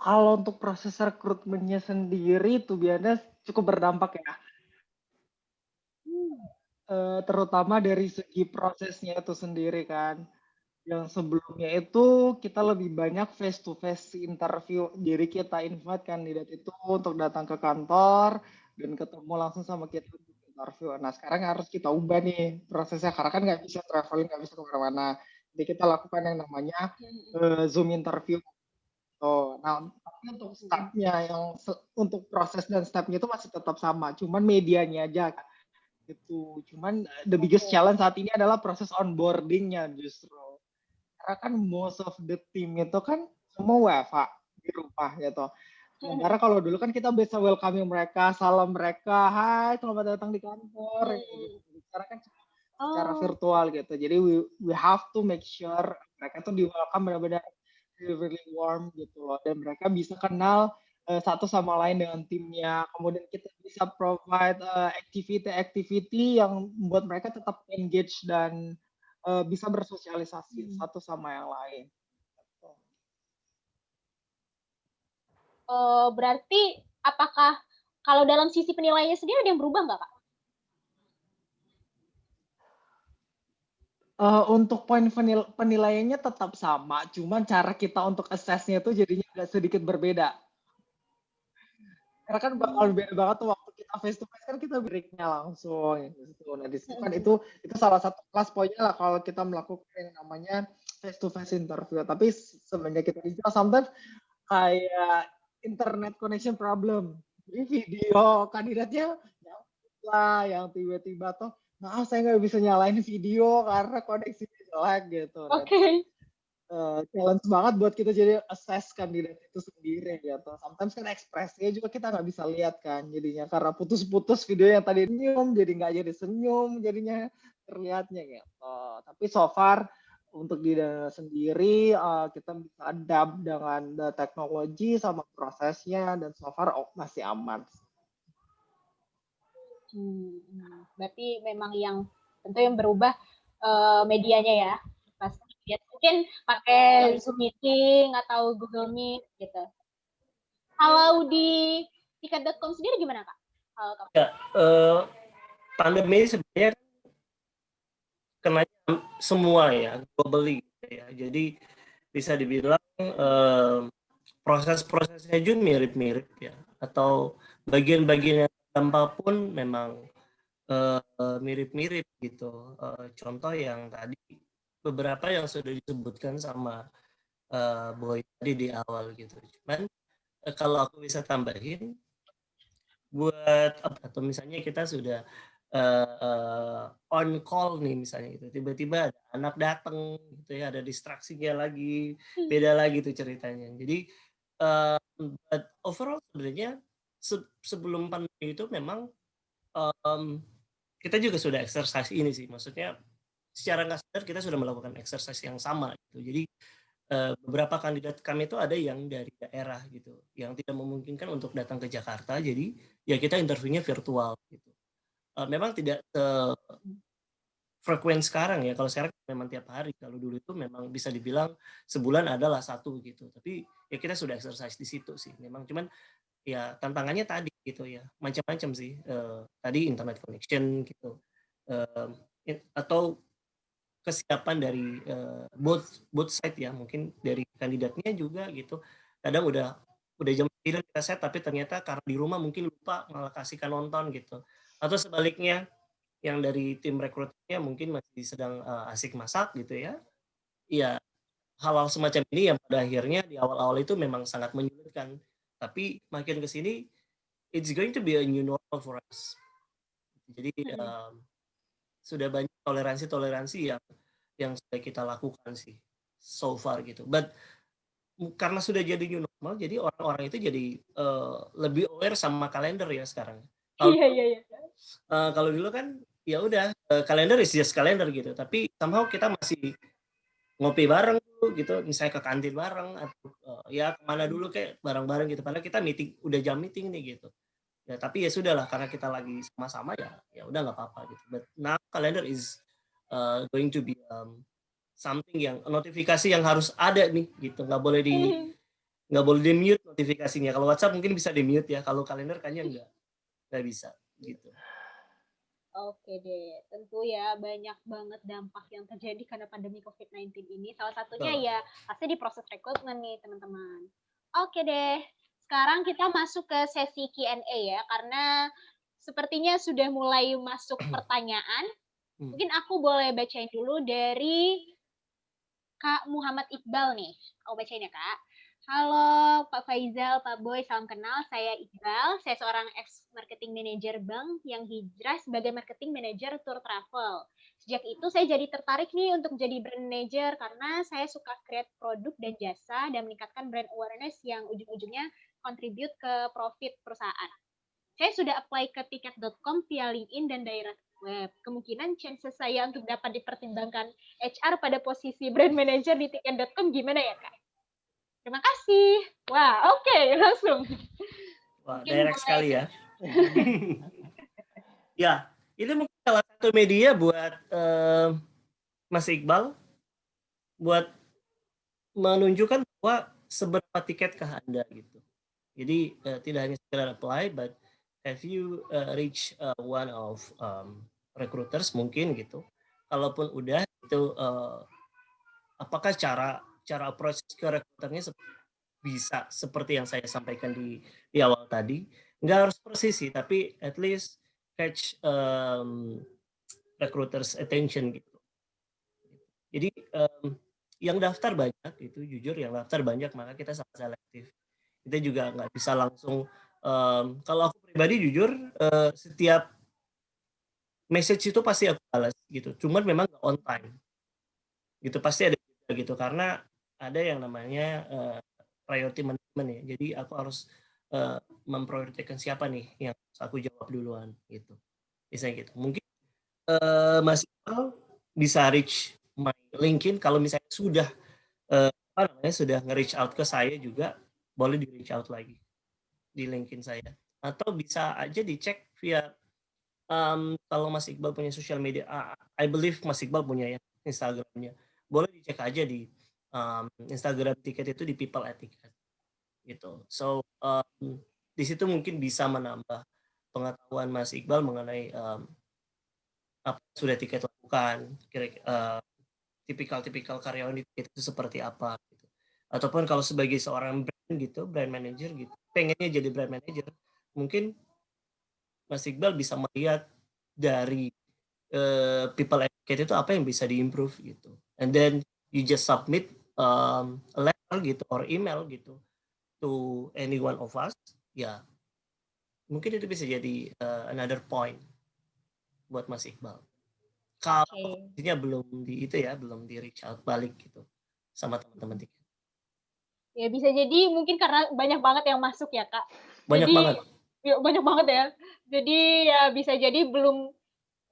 Kalau untuk proses rekrutmennya sendiri itu biasanya cukup berdampak ya. Terutama dari segi prosesnya itu sendiri kan. Yang sebelumnya itu kita lebih banyak face to face interview. Jadi kita invite kandidat itu untuk datang ke kantor dan ketemu langsung sama kita untuk interview. Nah sekarang harus kita ubah nih prosesnya karena kan nggak bisa traveling, nggak bisa kemana-mana. Jadi kita lakukan yang namanya Zoom interview. Nah tapi untuk stepnya untuk proses dan stepnya itu masih tetap sama, cuman medianya aja gitu. Cuman the biggest challenge saat ini adalah proses onboardingnya justru. Karena kan most of the team itu kan semua WFH di rumah gitu. Sementara kalau dulu kan kita bisa welcoming mereka, salam mereka, hai selamat datang di kantor. Gitu. Sekarang kan secara virtual gitu. Jadi we have to make sure mereka tuh di welcome benar-benar really warm gitu loh. Dan mereka bisa kenal satu sama lain dengan timnya. Kemudian kita bisa provide activity-activity yang membuat mereka tetap engage dan bisa bersosialisasi satu sama yang lain. Berarti apakah kalau dalam sisi penilaiannya sendiri ada yang berubah nggak, Kak? Untuk poin penilaiannya tetap sama, cuman cara kita untuk assess-nya itu jadinya agak sedikit berbeda. Karena kan bakal beda banget tuh waktu kita face to face kan kita break-nya langsung gitu. Nah di situ kan itu salah satu plus poinnya lah kalau kita melakukan yang namanya face to face interview. Tapi sebenarnya kita digital sometimes kayak internet connection problem. Jadi video kandidatnya lah yang tiba-tiba tuh, maaf saya nggak bisa nyalain video karena koneksi jelek gitu. Oke. Challenge banget buat kita jadi assess kandidat itu sendiri gitu. Sometimes kan ekspresinya juga kita nggak bisa lihat kan jadinya karena putus-putus video yang tadi senyum jadi nggak jadi senyum jadinya terlihatnya gitu. Tapi so far untuk di Dana sendiri kita bisa adapt dengan teknologi sama prosesnya dan so far masih aman. Berarti memang yang tentu yang berubah medianya ya. Pasti ya, mungkin pakai Zoom meeting atau Google Meet gitu. Kalau di tiket.com sendiri gimana Kak? Ya, pandemi sebenarnya kena semua ya, globally gitu ya. Jadi bisa dibilang proses-prosesnya Jun mirip-mirip ya, atau bagian-bagian yang dampak pun memang mirip-mirip gitu. Contoh yang tadi beberapa yang sudah disebutkan sama Boy tadi di awal gitu. Cuman kalau aku bisa tambahin buat atau misalnya kita sudah on call nih misalnya gitu, tiba-tiba ada anak datang gitu ya, ada distraksinya lagi, beda lagi tuh ceritanya. Jadi but overall sebenarnya sebelum pandemi itu memang kita juga sudah exercise ini sih, maksudnya secara nggak sadar kita sudah melakukan exercise yang sama gitu. Jadi beberapa kandidat kami itu ada yang dari daerah gitu, yang tidak memungkinkan untuk datang ke Jakarta, jadi ya kita interviewnya virtual gitu. Memang tidak frekuens sekarang ya, kalau sekarang memang tiap hari, kalau dulu itu memang bisa dibilang sebulan adalah satu gitu, tapi ya kita sudah exercise di situ sih, memang cuman ya tantangannya tadi gitu ya, macam-macam sih, tadi internet connection gitu, atau kesiapan dari both side ya, mungkin dari kandidatnya juga gitu, kadang udah jam 9 kita set, tapi ternyata karena di rumah mungkin lupa malah kasihkan nonton gitu, atau sebaliknya yang dari tim rekrutnya mungkin masih sedang asik masak gitu ya. Iya, hal-hal semacam ini yang pada akhirnya di awal-awal itu memang sangat menyulitkan. Tapi makin ke sini it's going to be a new normal for us. Jadi sudah banyak toleransi yang sudah kita lakukan sih so far gitu. But karena sudah jadi new normal, jadi orang-orang itu jadi lebih aware sama kalender ya sekarang. Iya. Kalau dulu kan ya udah kalender is just kalender gitu, tapi somehow kita masih ngopi bareng dulu gitu, misalnya ke kantin bareng atau ya kemana dulu kayak bareng-bareng gitu, padahal kita meeting udah jam meeting nih gitu ya, tapi ya sudahlah karena kita lagi sama-sama ya udah nggak apa-apa gitu. But now calendar is going to be something yang notifikasi yang harus ada nih gitu, nggak boleh di mute notifikasinya. Kalau WhatsApp mungkin bisa di mute ya, kalau kalender kayaknya nggak bisa gitu. Oke deh, tentu ya banyak banget dampak yang terjadi karena pandemi COVID-19 ini. Salah satunya ya pasti di proses rekrutmen nih teman-teman. Oke deh, sekarang kita masuk ke sesi Q&A ya, karena sepertinya sudah mulai masuk pertanyaan. Mungkin aku boleh bacain dulu dari Kak Muhammad Iqbal nih. Aku bacain ya Kak. Halo Pak Faizal, Pak Boy, salam kenal. Saya Iqbal, saya seorang ex-marketing manager bank yang hijrah sebagai marketing manager tour travel. Sejak itu saya jadi tertarik nih untuk jadi brand manager karena saya suka create produk dan jasa dan meningkatkan brand awareness yang ujung-ujungnya contribute ke profit perusahaan. Saya sudah apply ke tiket.com via LinkedIn dan direct web. Kemungkinan chances saya untuk dapat dipertimbangkan HR pada posisi brand manager di tiket.com gimana ya Kak? Terima kasih. Wah, oke, langsung. Wah, direct sekali ya. Ya, ini mungkin salah satu media buat Mas Iqbal buat menunjukkan bahwa seberapa tiketkah Anda gitu. Jadi tidak hanya sekedar apply, but have you reach one of recruiters mungkin gitu. Kalaupun udah itu apakah cara approach ke recruiternya bisa seperti yang saya sampaikan di awal tadi, nggak harus persis sih, tapi at least catch recruiters attention gitu. Jadi yang daftar banyak itu jujur, yang daftar banyak, maka kita sangat selektif. Kita juga nggak bisa langsung kalau aku pribadi jujur setiap message itu pasti aku balas gitu, cuman memang nggak on time gitu, pasti ada gitu, karena ada yang namanya priority management ya, jadi aku harus memprioritaskan siapa nih yang aku jawab duluan gitu, misalnya gitu. Mungkin Mas Iqbal bisa reach my LinkedIn kalau misalnya sudah sudah nge-reach out ke saya juga, boleh di reach out lagi di LinkedIn saya, atau bisa aja dicek via kalau Mas Iqbal punya social media, I believe Mas Iqbal punya ya Instagramnya, boleh dicek aja di Instagram tiket itu di people at ticket gitu. So di situ mungkin bisa menambah pengetahuan Mas Iqbal mengenai apa yang sudah Tiket lakukan, tipikal-tipikal karyawan di Tiket itu seperti apa gitu. Ataupun kalau sebagai seorang brand gitu, brand manager gitu, pengennya jadi brand manager, mungkin Mas Iqbal bisa melihat dari people educate itu apa yang bisa diimprove gitu. And then you just submit a letter gitu or email gitu to any one of us. Ya, mungkin itu bisa jadi another point buat Mas Iqbal. Kalau posisinya belum di itu ya, belum di reach out balik gitu sama teman-teman Tiket. Ya bisa jadi mungkin karena banyak banget yang masuk ya Kak. Banyak jadi, banget. Ya, banyak banget ya. Jadi ya bisa jadi belum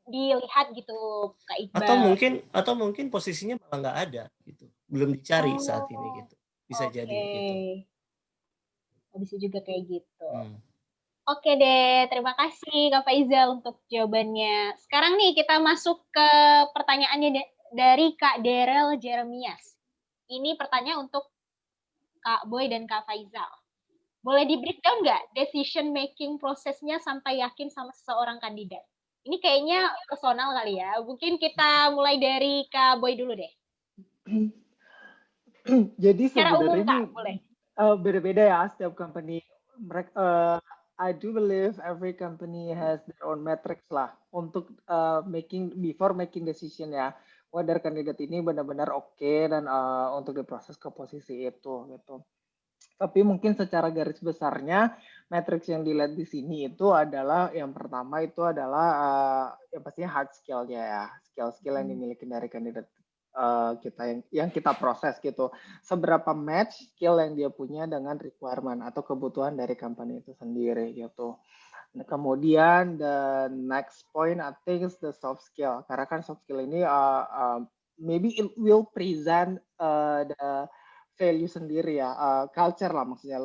dilihat gitu Kak Iqbal. Atau mungkin posisinya malah nggak ada gitu, belum dicari saat ini gitu. Bisa jadi gitu. Bisa juga kayak gitu. Oke deh, terima kasih Kak Faizal untuk jawabannya. Sekarang nih kita masuk ke pertanyaannya dari Kak Daryl Jeremias. Ini pertanyaan untuk Kak Boy dan Kak Faizal. Boleh di breakdown nggak decision making prosesnya sampai yakin sama seseorang kandidat? Ini kayaknya personal kali ya. Mungkin kita mulai dari Kak Boy dulu deh. Jadi Secara sebenarnya umum Kak, ini boleh. beda-beda ya setiap company. I do believe every company has their own metrics lah untuk before making decision ya, whether kandidat ini benar-benar oke dan untuk diproses ke posisi itu gitu. Tapi mungkin secara garis besarnya matriks yang dilihat di sini itu adalah yang pertama itu adalah yang pastinya hard skill-nya ya, skill-skill yang dimiliki dari kandidat kita yang kita proses gitu. Seberapa match skill yang dia punya dengan requirement atau kebutuhan dari company itu sendiri gitu. Nah, kemudian the next point I think is the soft skill. Karena kan soft skill ini maybe it will present the value sendiri ya, culture lah maksudnya.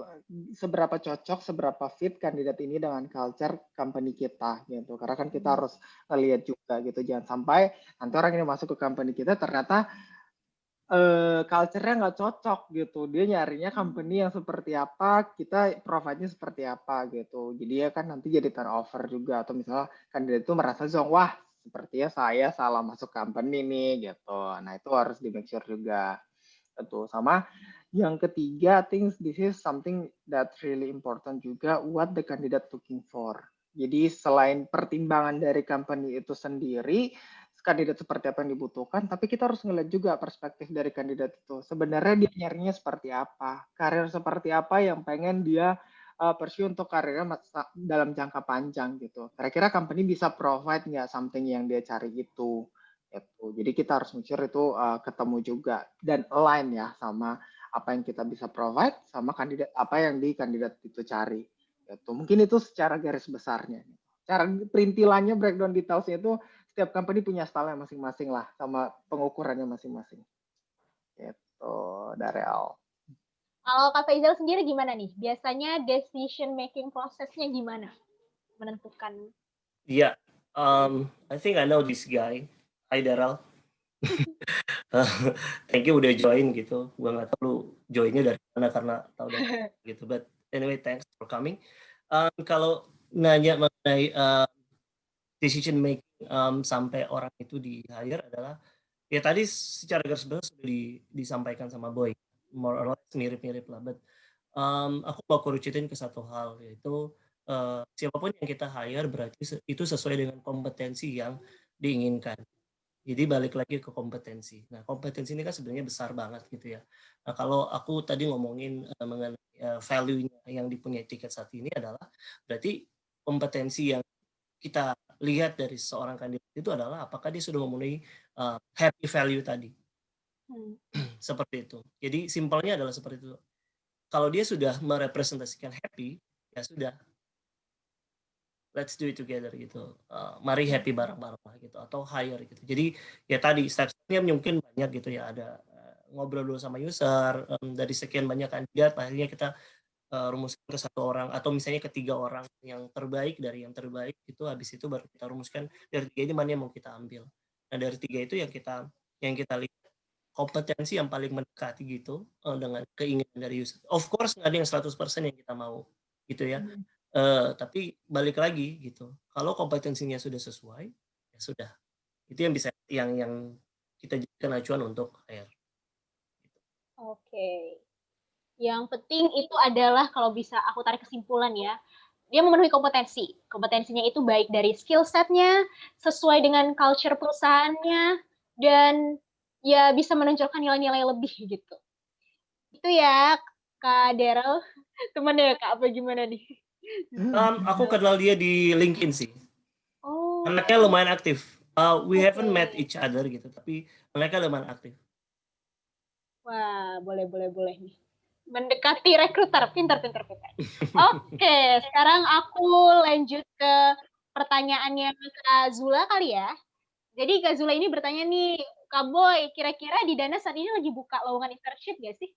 Seberapa cocok, seberapa fit kandidat ini dengan culture company kita gitu. Karena kan kita harus lihat juga gitu. Jangan sampai nanti orang ini masuk ke company kita ternyata culture-nya nggak cocok gitu. Dia nyarinya company yang seperti apa, kita provide-nya seperti apa gitu. Jadi ya kan nanti jadi turnover juga. Atau misalnya kandidat itu merasa zong, wah sepertinya saya salah masuk company nih gitu. Nah itu harus di make sure juga. Gitu. Sama yang ketiga, I think this is something that really important juga, what the candidate looking for. Jadi selain pertimbangan dari company itu sendiri, kandidat seperti apa yang dibutuhkan, tapi kita harus ngeliat juga perspektif dari kandidat itu. Sebenarnya dia nyarinya seperti apa, karir seperti apa yang pengen dia pursue untuk karirnya dalam jangka panjang gitu. Kira-kira company bisa provide nggak something yang dia cari itu. Gitu. Jadi kita harus make sure itu ketemu juga dan align ya sama apa yang kita bisa provide sama kandidat apa yang di kandidat itu cari. Gitu. Mungkin itu secara garis besarnya. Cara perintilannya breakdown detailsnya itu setiap company punya style masing-masing lah sama pengukurannya masing-masing. Gitu, Daryl. Kalau Kak Faizal sendiri gimana nih? Biasanya decision making prosesnya gimana? Menentukan. Iya, I think I know this guy. Hi Daryl. Thank you udah join gitu. Gue nggak tahu lu joinnya dari mana karena tahu dari gitu. But anyway, thanks for coming. Kalau nanya mengenai decision making sampai orang itu di hire adalah ya tadi secara garis besar sudah disampaikan sama Boy, more or less mirip-mirip lah. But aku mau kerucutin ke satu hal, yaitu siapapun yang kita hire berarti itu sesuai dengan kompetensi yang diinginkan. Jadi balik lagi ke kompetensi. Nah, kompetensi ini kan sebenarnya besar banget gitu ya. Nah, kalau aku tadi ngomongin mengenai value-nya yang dipunyai Tiket saat ini adalah berarti kompetensi yang kita lihat dari seorang kandidat itu adalah apakah dia sudah memenuhi happy value tadi. Seperti itu. Jadi simpelnya adalah seperti itu. Kalau dia sudah merepresentasikan happy, ya sudah. Let's do it together gitu. Mari happy bareng-bareng lah gitu atau hire gitu. Jadi ya tadi step-stepnya mungkin banyak gitu ya. Ada ngobrol dulu sama user, dari sekian banyak kandidat akhirnya kita rumuskan ke satu orang atau misalnya ke 3 orang yang terbaik dari yang terbaik itu, habis itu baru kita rumuskan dari 3 ini mana yang mau kita ambil. Nah dari 3 itu yang kita lihat kompetensi yang paling mendekati gitu dengan keinginan dari user. Of course nggak ada yang 100% yang kita mau gitu ya. Tapi balik lagi gitu, kalau kompetensinya sudah sesuai, ya sudah. Itu yang bisa yang kita jadikan acuan untuk hire. Oke. Yang penting itu adalah kalau bisa aku tarik kesimpulan ya, dia memenuhi kompetensi. Kompetensinya itu baik dari skill set-nya, sesuai dengan culture perusahaannya, dan ya bisa menonjolkan nilai-nilai lebih gitu. Itu ya, Kak Daryl. Temennya ya, Kak? Apa gimana nih? Aku kenal dia di LinkedIn sih. Oh. Anaknya lumayan aktif. We Oke. haven't met each other gitu, tapi anaknya lumayan aktif. Wah, boleh nih. Mendekati rekruter, pintar. Oke, sekarang aku lanjut ke pertanyaannya Kak Zula kali ya. Jadi Kak Zula ini bertanya nih, Kak Boy, kira-kira di Dana saat ini lagi buka lowongan internship gak sih?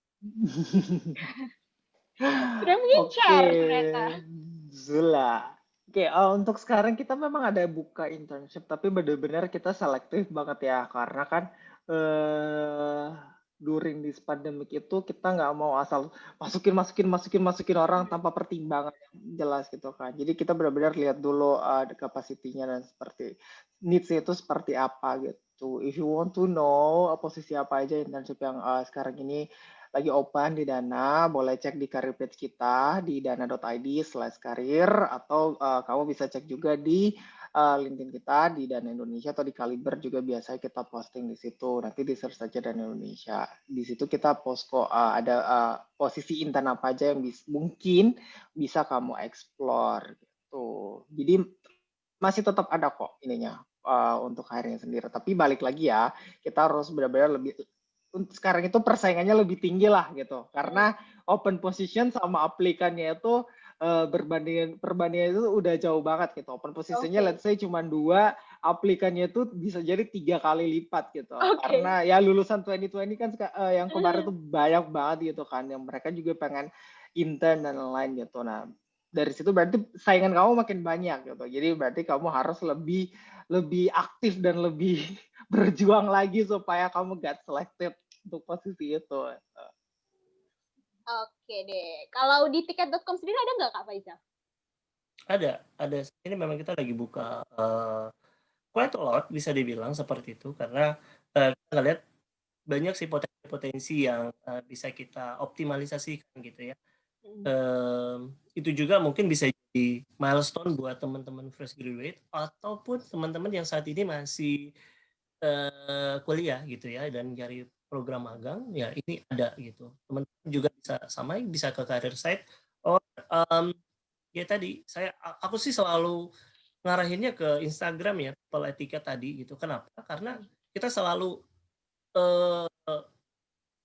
Sudah mengincar ternyata. Zula. Oke, untuk sekarang kita memang ada buka internship, tapi benar-benar kita selektif banget ya, karena kan during this pandemic itu kita nggak mau asal masukin orang tanpa pertimbangan yang jelas gitu kan. Jadi kita benar-benar lihat dulu capacity-nya dan seperti needs itu seperti apa gitu. If you want to know posisi apa aja internship yang sekarang ini lagi open di Dana, boleh cek di career page kita di dana.id/career atau kamu bisa cek juga di LinkedIn kita di Dana Indonesia atau di Kaliber juga biasanya kita posting di situ. Nanti di search saja Dana Indonesia. Di situ kita post kok ada posisi intern apa aja yang mungkin bisa kamu explore gitu. Jadi masih tetap ada kok ininya untuk hiring sendiri. Tapi balik lagi ya, kita harus benar-benar lebih sekarang itu persaingannya lebih tinggi lah gitu. Karena open position sama aplikannya itu perbandingan itu udah jauh banget gitu. Open positionnya let's say cuma 2, aplikannya itu bisa jadi 3 kali lipat gitu. Karena ya lulusan 2020 kan yang kemarin tuh banyak banget gitu kan, yang mereka juga pengen intern dan lain-lain gitu. Nah, dari situ berarti saingan kamu makin banyak gitu. Jadi berarti kamu harus lebih aktif dan lebih berjuang lagi supaya kamu get selected untuk posisi itu. Oke deh. Kalau di tiket.com sendiri ada nggak Kak Faizal? Ada. Ini memang kita lagi buka quite a lot bisa dibilang seperti itu karena kita lihat banyak sih potensi yang bisa kita optimalisasikan gitu ya. Itu juga mungkin bisa jadi milestone buat teman-teman fresh graduate ataupun teman-teman yang saat ini masih kuliah gitu ya dan cari program magang, ya ini ada gitu. Teman-teman juga bisa ke career site. Ya tadi aku sih selalu ngarahinnya ke Instagram ya, people etiquette tadi gitu. Kenapa? Karena kita selalu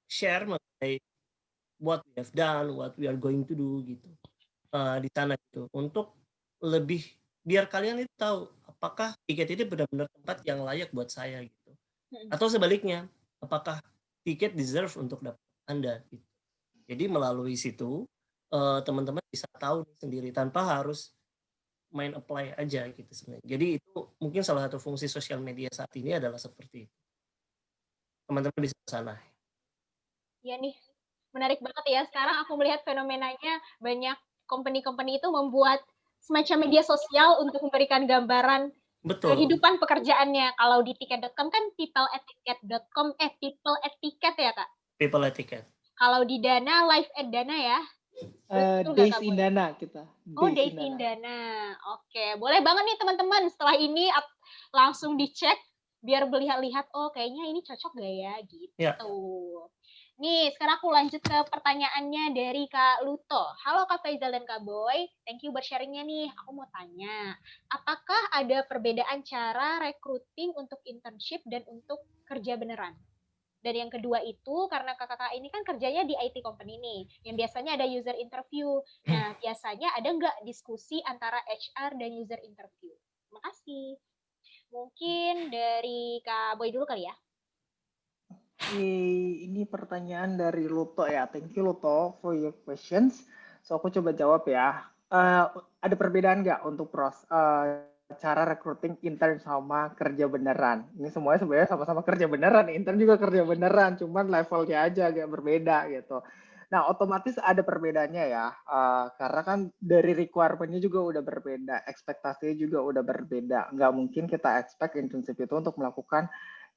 share mengenai what we have done, what we are going to do gitu di sana gitu. Untuk lebih biar kalian itu tahu apakah tiket ini benar-benar tempat yang layak buat saya gitu. Atau sebaliknya, apakah tiket deserve untuk dapat Anda gitu. Jadi melalui situ teman-teman bisa tahu sendiri tanpa harus main apply aja gitu sebenarnya. Jadi itu mungkin salah satu fungsi sosial media saat ini adalah seperti itu. Teman-teman bisa ke sana. Iya nih, menarik banget ya. Sekarang aku melihat fenomenanya banyak company-company itu membuat semacam media sosial untuk memberikan gambaran kehidupan pekerjaannya. Kalau di tiket.com kan peopleetiquette.com, people etiquette ya Kak? People etiquette. Kalau di Dana, live at Dana ya? Days in Dana kita. Days in Dana. Oke, boleh banget nih teman-teman. Setelah ini langsung dicek biar lihat-lihat, oh kayaknya ini cocok gak ya gitu. Ya. Nih, sekarang aku lanjut ke pertanyaannya dari Kak Luto. Halo Kak Faizal dan Kak Boy, thank you buat sharingnya nih. Aku mau tanya, apakah ada perbedaan cara recruiting untuk internship dan untuk kerja beneran? Dan yang kedua itu, karena kakak-kakak ini kan kerjanya di IT company nih, yang biasanya ada user interview. Nah, biasanya ada nggak diskusi antara HR dan user interview? Terima kasih. Mungkin dari Kak Boy dulu kali ya. Ini pertanyaan dari Luto ya. Thank you Luto for your questions. So aku coba jawab ya. Ada perbedaan nggak untuk cara recruiting intern sama kerja beneran? Ini semuanya sebenarnya sama-sama kerja beneran. Intern juga kerja beneran, cuman levelnya aja agak berbeda gitu. Nah, otomatis ada perbedaannya ya, karena kan dari requirement-nya juga udah berbeda, ekspektasinya juga udah berbeda. Nggak mungkin kita expect internship itu untuk melakukan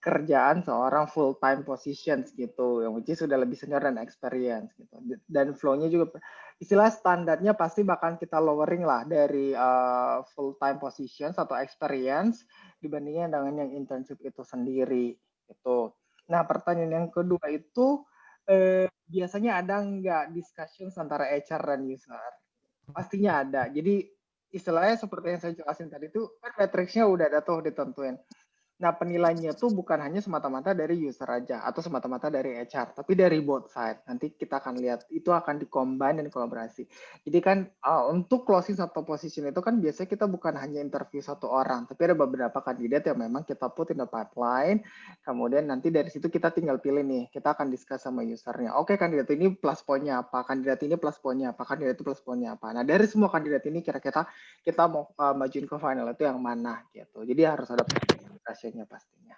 kerjaan seorang full time positions gitu, yang which is sudah lebih senior dan experience gitu. Dan flow-nya juga istilah standarnya pasti bakal kita lowering lah dari full time positions atau experience dibandingnya dengan yang internship itu sendiri gitu. Nah, pertanyaan yang kedua itu biasanya ada nggak discussion antara HR dan user? Pastinya ada. Jadi istilahnya seperti yang saya jelasin tadi itu kan matriksnya udah ada tuh ditentuin. Nah, penilainya tuh bukan hanya semata-mata dari user aja atau semata-mata dari HR, tapi dari both side. Nanti kita akan lihat itu akan dikombin dan kolaborasi. Jadi kan untuk closing satu position itu kan biasanya kita bukan hanya interview satu orang, tapi ada beberapa kandidat yang memang kita put in the pipeline. Kemudian nanti dari situ kita tinggal pilih nih, kita akan discuss sama usernya. Oke, kandidat ini plus poinnya apa? Kandidat ini plus poinnya apa? Kandidat itu plus poinnya apa? Nah, dari semua kandidat ini kira-kira kita mau majuin ke final itu yang mana gitu. Jadi harus ada discussion-nya pastinya.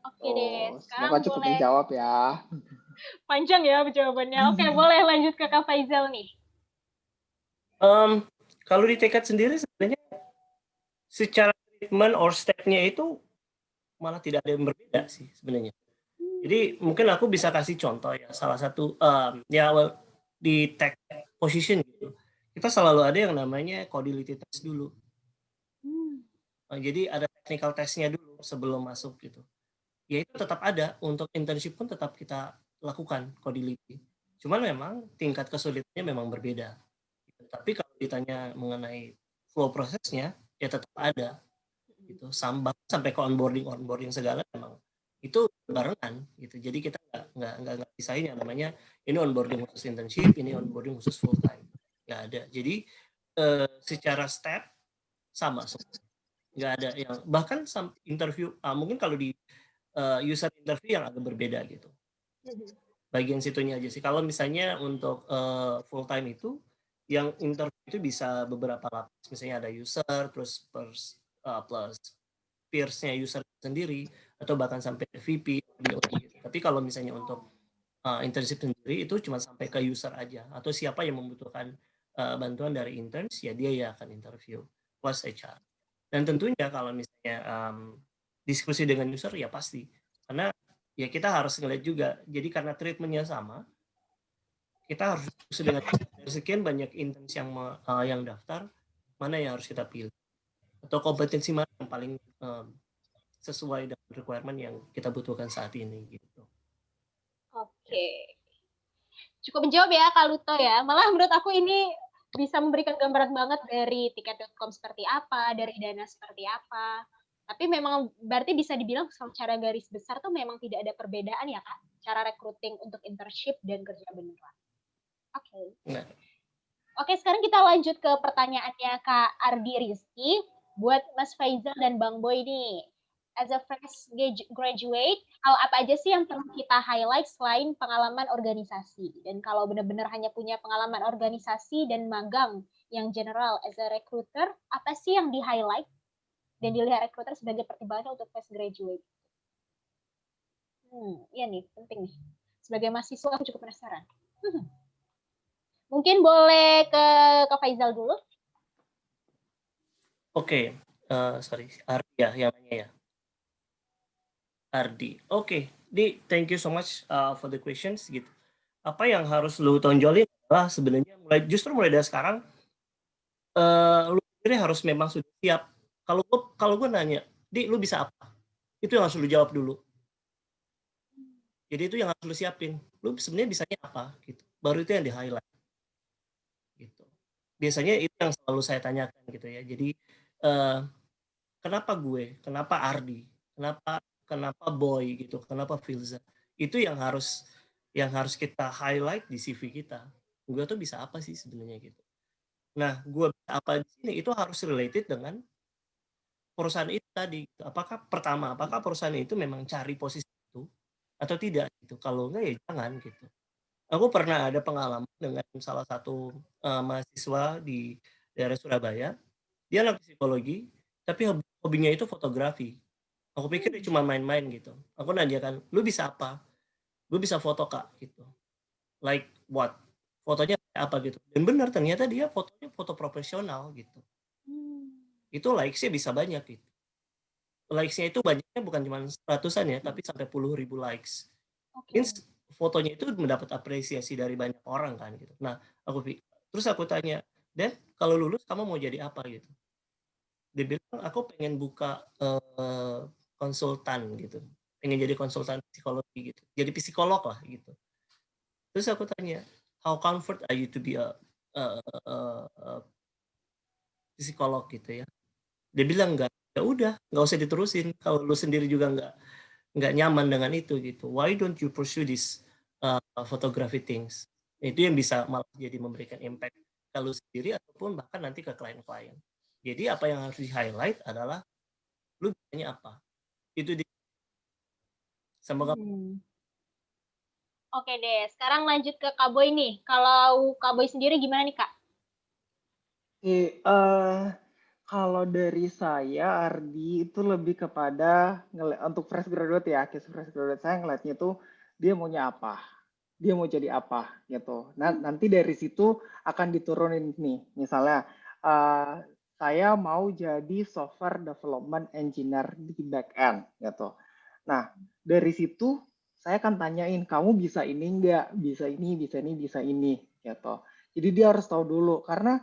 Oke deh, Semoga sekarang cukup boleh menjawab ya. panjang ya jawabannya. Oke, boleh lanjut ke Kak Faizal nih. Kalau di tekad sendiri sebenarnya secara treatment or step-nya itu malah tidak ada yang berbeda sih sebenarnya. Jadi mungkin aku bisa kasih contoh ya, salah satu di tech position gitu, kita selalu ada yang namanya codility test dulu. Jadi ada technical testnya dulu sebelum masuk gitu. Ya itu tetap ada, untuk internship pun tetap kita lakukan codility. Cuman memang tingkat kesulitannya memang berbeda. Tapi kalau ditanya mengenai flow prosesnya, ya tetap ada. Gitu. Sampai ke onboarding segala memang itu barengan gitu. Jadi kita nggak pisahin yang namanya ini onboarding khusus internship, ini onboarding khusus full time. Nggak ada. Jadi secara step sama semua. Nggak ada yang bahkan interview mungkin kalau di user interview yang agak berbeda gitu. Bagian situnya aja sih. Kalau misalnya untuk full time itu yang interview itu bisa beberapa lapis. Misalnya ada user terus plus peers-nya user sendiri atau bahkan sampai VP BOD gitu. Tapi kalau misalnya untuk internship sendiri itu cuma sampai ke user aja atau siapa yang membutuhkan bantuan dari interns ya dia yang akan interview plus HR. Dan tentunya kalau misalnya diskusi dengan user ya pasti karena ya kita harus ngeliat juga. Jadi karena treatmentnya sama, kita harus diskusi dengan dari sekian banyak interns yang daftar, mana yang harus kita pilih atau kompetensi mana yang paling sesuai dengan requirement yang kita butuhkan saat ini gitu. Oke. Cukup menjawab ya Kak Luto ya. Malah menurut aku ini bisa memberikan gambaran banget dari tiket.com seperti apa, dari dana seperti apa. Tapi memang berarti bisa dibilang secara garis besar tuh memang tidak ada perbedaan ya Kak, cara recruiting untuk internship dan kerja beneran. Oke. Nah. Oke, sekarang kita lanjut ke pertanyaannya Kak Ardi Rizky. Buat Mas Faizal dan Bang Boy nih. As a fresh graduate, hal apa aja sih yang perlu kita highlight selain pengalaman organisasi? Dan kalau benar-benar hanya punya pengalaman organisasi dan magang yang general as a recruiter, apa sih yang di-highlight dan dilihat recruiter sebagai pertimbangan untuk fresh graduate? Iya nih, penting nih. Sebagai mahasiswa, aku cukup penasaran. Mungkin boleh ke Kak Faizal dulu. Oke, sorry, Ardi ya yang nanya ya. Ardi, oke, Di, thank you so much for the questions gitu. Apa yang harus lu tonjolin adalah sebenarnya justru mulai dari sekarang lu sendiri harus memang sudah siap. Kalau gue nanya, Di, lu bisa apa? Itu yang harus lu jawab dulu. Jadi itu yang harus lu siapin. Lu sebenarnya bisanya apa gitu. Baru itu yang di highlight. Gitu. Biasanya itu yang selalu saya tanyakan gitu ya. Jadi kenapa gue? Kenapa Ardi? Kenapa Boy gitu? Kenapa Filza? Itu yang harus kita highlight di CV kita. Gue tuh bisa apa sih sebenarnya gitu. Nah, gue bisa apa di sini itu harus related dengan perusahaan itu tadi. Apakah perusahaan itu memang cari posisi itu atau tidak gitu. Kalau enggak ya jangan gitu. Aku pernah ada pengalaman dengan salah satu mahasiswa di daerah Surabaya. Dia anak psikologi, tapi hobinya itu fotografi. Aku pikir dia cuma main-main gitu. Aku nanyakan, lu bisa apa? Gue bisa foto Kak gitu. like what? Fotonya apa gitu. Dan benar ternyata dia fotonya foto profesional gitu. Itu likes-nya bisa banyak gitu. Likes-nya itu banyaknya bukan cuma ratusan ya, tapi sampai puluh ribu likes. Means fotonya itu mendapat apresiasi dari banyak orang kan gitu. Nah, terus aku tanya, Dan, kalau lulus kamu mau jadi apa gitu? Dia bilang, aku pengen buka konsultan gitu. Pengen jadi konsultan psikologi gitu. Jadi psikolog lah gitu. Terus aku tanya, how comfort are you to be a psikolog gitu ya? Dia bilang ya udah, nggak usah diterusin. Kalau lu sendiri juga nggak nyaman dengan itu gitu. Why don't you pursue this photography things? Itu yang bisa malah jadi memberikan impact kalau sendiri ataupun bahkan nanti ke klien-klien. Jadi apa yang harus di-highlight adalah lu bisanya apa? Itu di semoga. Oke deh, sekarang lanjut ke Kak Boy nih. Kalau Kak Boy sendiri gimana nih Kak? Kalau dari saya, Ardi itu lebih kepada untuk fresh graduate ya, case fresh graduate saya ngeliatnya tuh dia maunya apa, dia mau jadi apa gitu. Nah, nanti dari situ akan diturunin nih, misalnya saya mau jadi software development engineer di back end gitu. Nah, dari situ saya akan tanyain, kamu bisa ini enggak, bisa ini, bisa ini, bisa ini gitu. Jadi dia harus tahu dulu, karena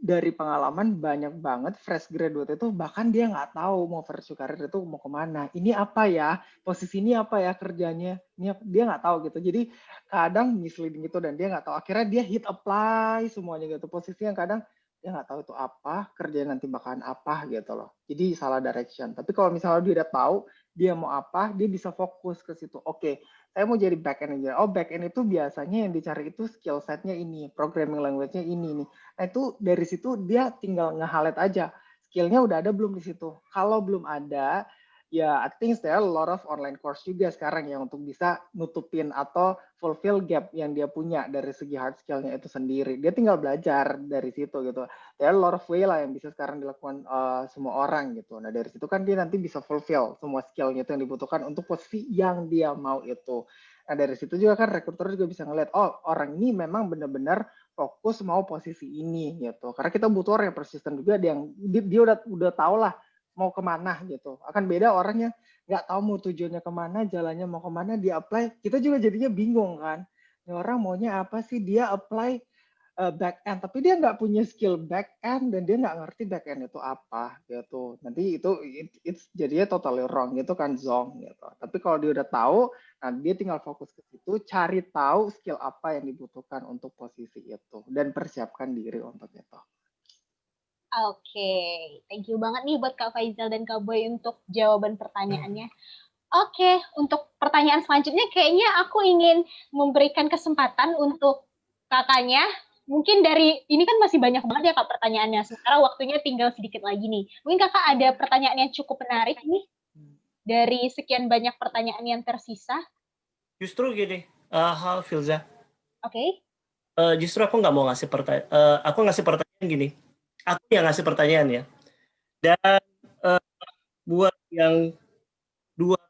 dari pengalaman banyak banget fresh graduate itu bahkan dia nggak tahu mau pursue karir itu mau kemana. Ini apa ya, posisi ini apa ya kerjanya, ini dia nggak tahu gitu. Jadi kadang misleading itu dan dia nggak tahu. Akhirnya dia hit apply semuanya gitu. Posisi yang kadang dia nggak tahu itu apa, kerjanya nanti bakalan apa gitu loh. Jadi salah direction. Tapi kalau misalnya dia udah tahu dia mau apa, dia bisa fokus ke situ. Oke, saya mau jadi back end engineer. Oh, back end itu biasanya yang dicari itu skill setnya ini, programming language-nya ini nih. Nah, itu dari situ dia tinggal nge-highlight aja. Skillnya udah ada belum di situ. Kalau belum ada, ya I think there are a lot of online course juga sekarang ya untuk bisa nutupin atau fulfill gap yang dia punya dari segi hard skillnya itu sendiri. Dia tinggal belajar dari situ gitu. There are a lot of way lah yang bisa sekarang dilakukan semua orang gitu. Nah dari situ kan dia nanti bisa fulfill semua skillnya itu yang dibutuhkan untuk posisi yang dia mau itu. Nah dari situ juga kan rekruter juga bisa ngeliat, oh orang ini memang benar-benar fokus mau posisi ini gitu. Karena kita butuh orang yang persisten juga, dia udah tahu lah mau kemana gitu. Akan beda orangnya nggak tahu mau tujuannya kemana, jalannya mau kemana, dia apply. Kita juga jadinya bingung kan. Ini orang maunya apa sih? Dia apply back end, tapi dia nggak punya skill back end dan dia nggak ngerti back end itu apa gitu. Nanti itu it's jadinya totally wrong gitu kan, zong gitu. Tapi kalau dia udah tahu, nah dia tinggal fokus ke situ, cari tahu skill apa yang dibutuhkan untuk posisi itu dan persiapkan diri untuk itu. Oke, thank you banget nih buat Kak Faizal dan Kak Boy untuk jawaban pertanyaannya. Oke, untuk pertanyaan selanjutnya kayaknya aku ingin memberikan kesempatan untuk kakaknya. Mungkin dari ini kan masih banyak banget ya Kak pertanyaannya. Sementara waktunya tinggal sedikit lagi nih. Mungkin Kakak ada pertanyaan yang cukup menarik nih dari sekian banyak pertanyaan yang tersisa. Justru gini, Filza. Oke. Justru aku nggak mau ngasih pertanyaan. Aku ngasih pertanyaan gini. Aku yang ngasih pertanyaan ya. Dan buat yang dua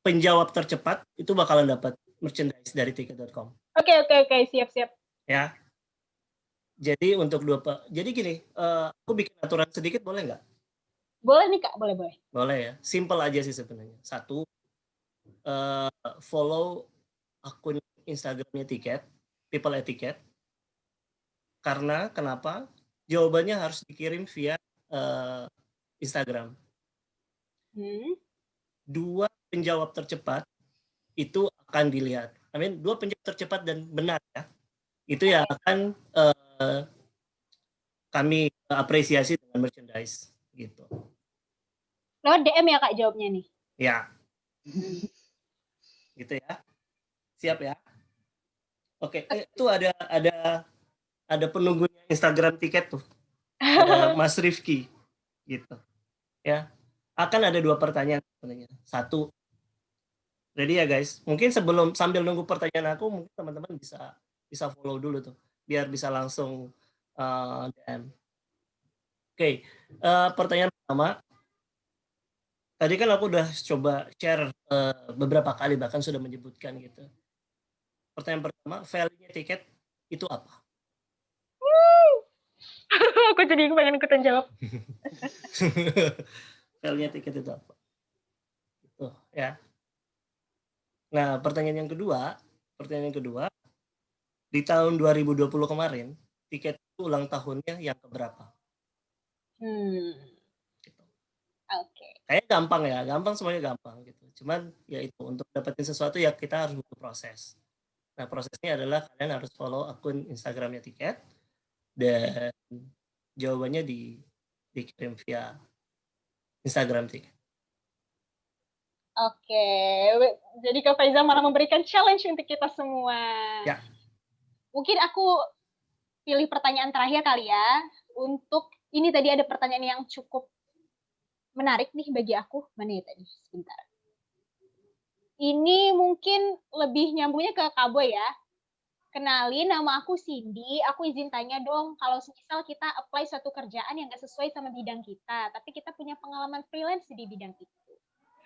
penjawab tercepat itu bakalan dapat merchandise dari tiket.com. Oke, siap. Ya. Jadi untuk jadi gini, aku bikin aturan sedikit boleh nggak? Boleh nih Kak, boleh. Boleh ya. Simple aja sih sebenarnya. Satu, follow akun Instagramnya Tiket, People at Tiket. Karena kenapa? Jawabannya harus dikirim via Instagram. Dua penjawab tercepat itu akan dilihat. Dua penjawab tercepat dan benar ya. Itu yang akan kami apresiasi dengan merchandise gitu. Lewat DM ya Kak jawabnya nih. Ya. Gitu ya. Siap ya. Oke, itu ada penunggunya Instagram Tiket tuh. Ada Mas Rifki gitu. Ya. Akan ada dua pertanyaan sebenarnya. Satu, ready ya guys. Mungkin sambil nunggu pertanyaan aku, mungkin teman-teman bisa follow dulu tuh, biar bisa langsung DM. Oke, pertanyaan pertama. Tadi kan aku udah coba share beberapa kali, bahkan sudah menyebutkan gitu. pertanyaan pertama, value-nya tiket itu apa? Aku jadi pengen ikutan jawab. Value-nya tiket itu apa? Tuh, ya. Nah, pertanyaan yang kedua, di tahun 2020 kemarin, tiket itu ulang tahunnya yang keberapa? Gitu. Oke. Kayaknya gampang ya, semuanya gampang gitu. Cuman ya itu, untuk dapetin sesuatu ya kita harus butuh proses. Nah, prosesnya adalah kalian harus follow akun Instagramnya tiket, dan jawabannya dikirim via Instagram tiket. Oke, jadi Kak Faiza malah memberikan challenge untuk kita semua. Ya. Mungkin aku pilih pertanyaan terakhir kali ya. Untuk ini tadi ada pertanyaan yang cukup menarik nih bagi aku. Mana ya tadi? Sebentar. Ini mungkin lebih nyambungnya ke Kak Boy ya. Kenalin, nama aku Cindy. Aku izin tanya dong, kalau misal kita apply suatu kerjaan yang nggak sesuai sama bidang kita, tapi kita punya pengalaman freelance di bidang itu,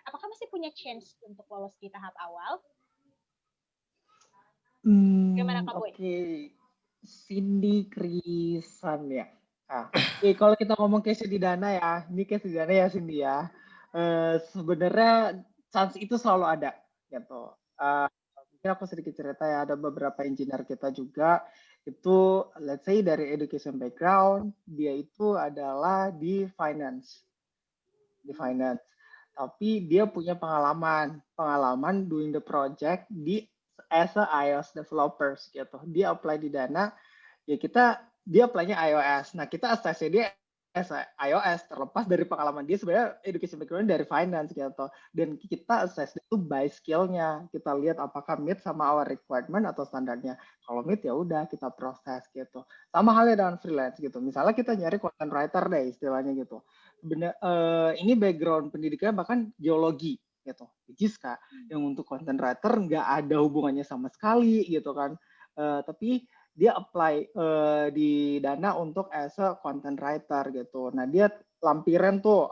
apakah masih punya chance untuk lolos di tahap awal? Gimana Kak Boy? Oke. Cindy Krisan ya. Kalau kita ngomong case di Dana ya, ini case di Dana ya Cindy ya. Sebenarnya chance itu selalu ada gitu. Mungkin aku sedikit cerita ya, ada beberapa engineer kita juga itu let's say dari education background, dia itu adalah di finance. Tapi dia punya pengalaman doing the project di as a iOS developers gitu. Dia apply di Dana, ya dia apply-nya iOS. Nah, kita assess dia as a iOS, terlepas dari pengalaman dia sebenarnya education background dari finance gitu. Dan kita assess itu by skill-nya. Kita lihat apakah meet sama our requirement atau standarnya. Kalau meet ya udah kita proses gitu. Sama halnya dengan freelance gitu. Misalnya kita nyari content writer deh istilahnya gitu. Ini background pendidikannya bahkan geologi gitu. Jiska yang untuk content writer nggak ada hubungannya sama sekali gitu kan. Tapi dia apply di Dana untuk as a content writer gitu. Nah, dia lampiran tuh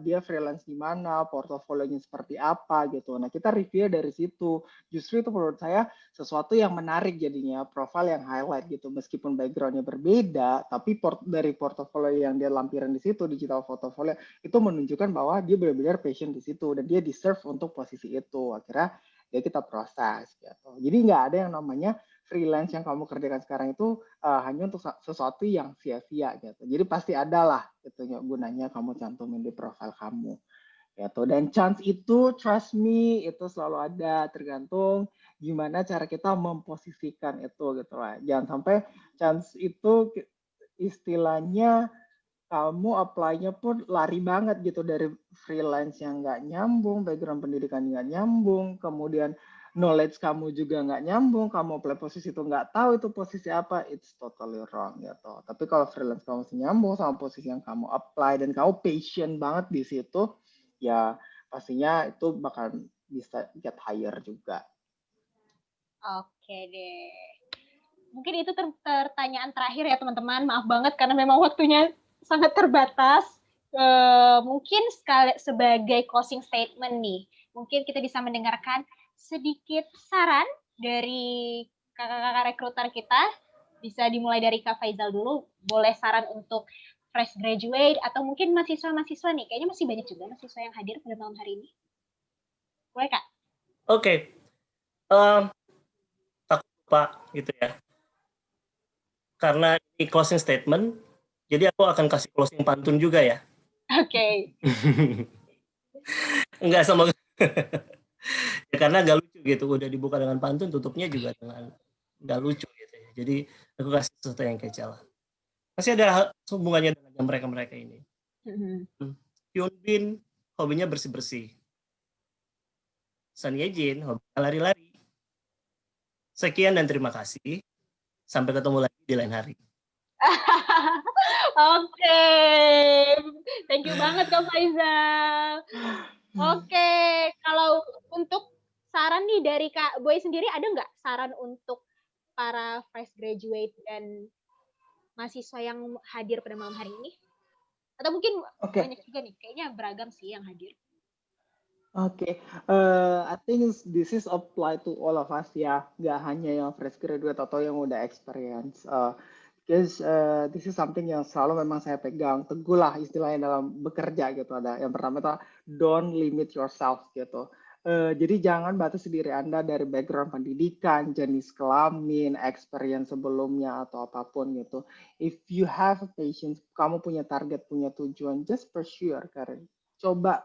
dia freelance di mana, portofolionya seperti apa gitu. Nah, kita review dari situ. Justru itu menurut saya sesuatu yang menarik jadinya, profile yang highlight gitu. Meskipun backgroundnya berbeda, tapi dari portofolio yang dia lampiran di situ, digital portfolio, itu menunjukkan bahwa dia benar-benar passion di situ dan dia deserve untuk posisi itu. Akhirnya ya kita proses gitu. Jadi nggak ada yang namanya freelance yang kamu kerjakan sekarang itu hanya untuk sesuatu yang sia-sia gitu. Jadi pasti ada lah gitu gunanya kamu cantumin di profil kamu gitu. Dan chance itu, trust me, itu selalu ada, tergantung gimana cara kita memposisikan itu gitu lah. Jangan sampai chance itu istilahnya kamu apply-nya pun lari banget gitu dari freelance yang nggak nyambung, background pendidikan nggak nyambung, kemudian knowledge kamu juga nggak nyambung, kamu apply posisi itu nggak tahu itu posisi apa, it's totally wrong gitu. Tapi kalau freelance kamu masih nyambung sama posisi yang kamu apply dan kamu patient banget di situ, ya pastinya itu bakal bisa get higher juga. Oke deh. Mungkin itu pertanyaan terakhir ya teman-teman. Maaf banget karena memang waktunya sangat terbatas. Mungkin sebagai closing statement nih, mungkin kita bisa mendengarkan sedikit saran dari kakak-kakak rekruter kita. Bisa dimulai dari Kak Faizal dulu. Boleh saran untuk fresh graduate atau mungkin mahasiswa-mahasiswa nih. Kayaknya masih banyak juga mahasiswa yang hadir pada malam hari ini. Boleh Kak? Oke. Takut lupa gitu ya. Karena ini closing statement, jadi aku akan kasih closing pantun juga ya. Oke. Enggak sama ya, karena nggak lucu gitu, udah dibuka dengan pantun, tutupnya juga dengan nggak lucu gitu ya. Jadi aku kasih sesuatu yang kece lah. Masih ada hubungannya dengan mereka ini. Hyun Bin hobinya bersih-bersih. Son Ye Jin hobinya lari-lari. Sekian dan terima kasih. Sampai ketemu lagi di lain hari. Oke. Thank you banget Kak Faizal. Oke, kalau untuk saran nih dari Kak Boy sendiri, ada nggak saran untuk para fresh graduate dan mahasiswa yang hadir pada malam hari ini? Atau mungkin banyak juga nih, kayaknya beragam sih yang hadir. Oke, I think this is apply to all of us ya, nggak hanya yang fresh graduate atau yang udah experience. Because this is something yang selalu memang saya pegang teguh lah istilahnya dalam bekerja gitu. Ada yang pertama itu don't limit yourself gitu. Jadi jangan batasi diri Anda dari background pendidikan, jenis kelamin, experience sebelumnya atau apapun gitu. If you have a passion, kamu punya target, punya tujuan, just pursue your career. Coba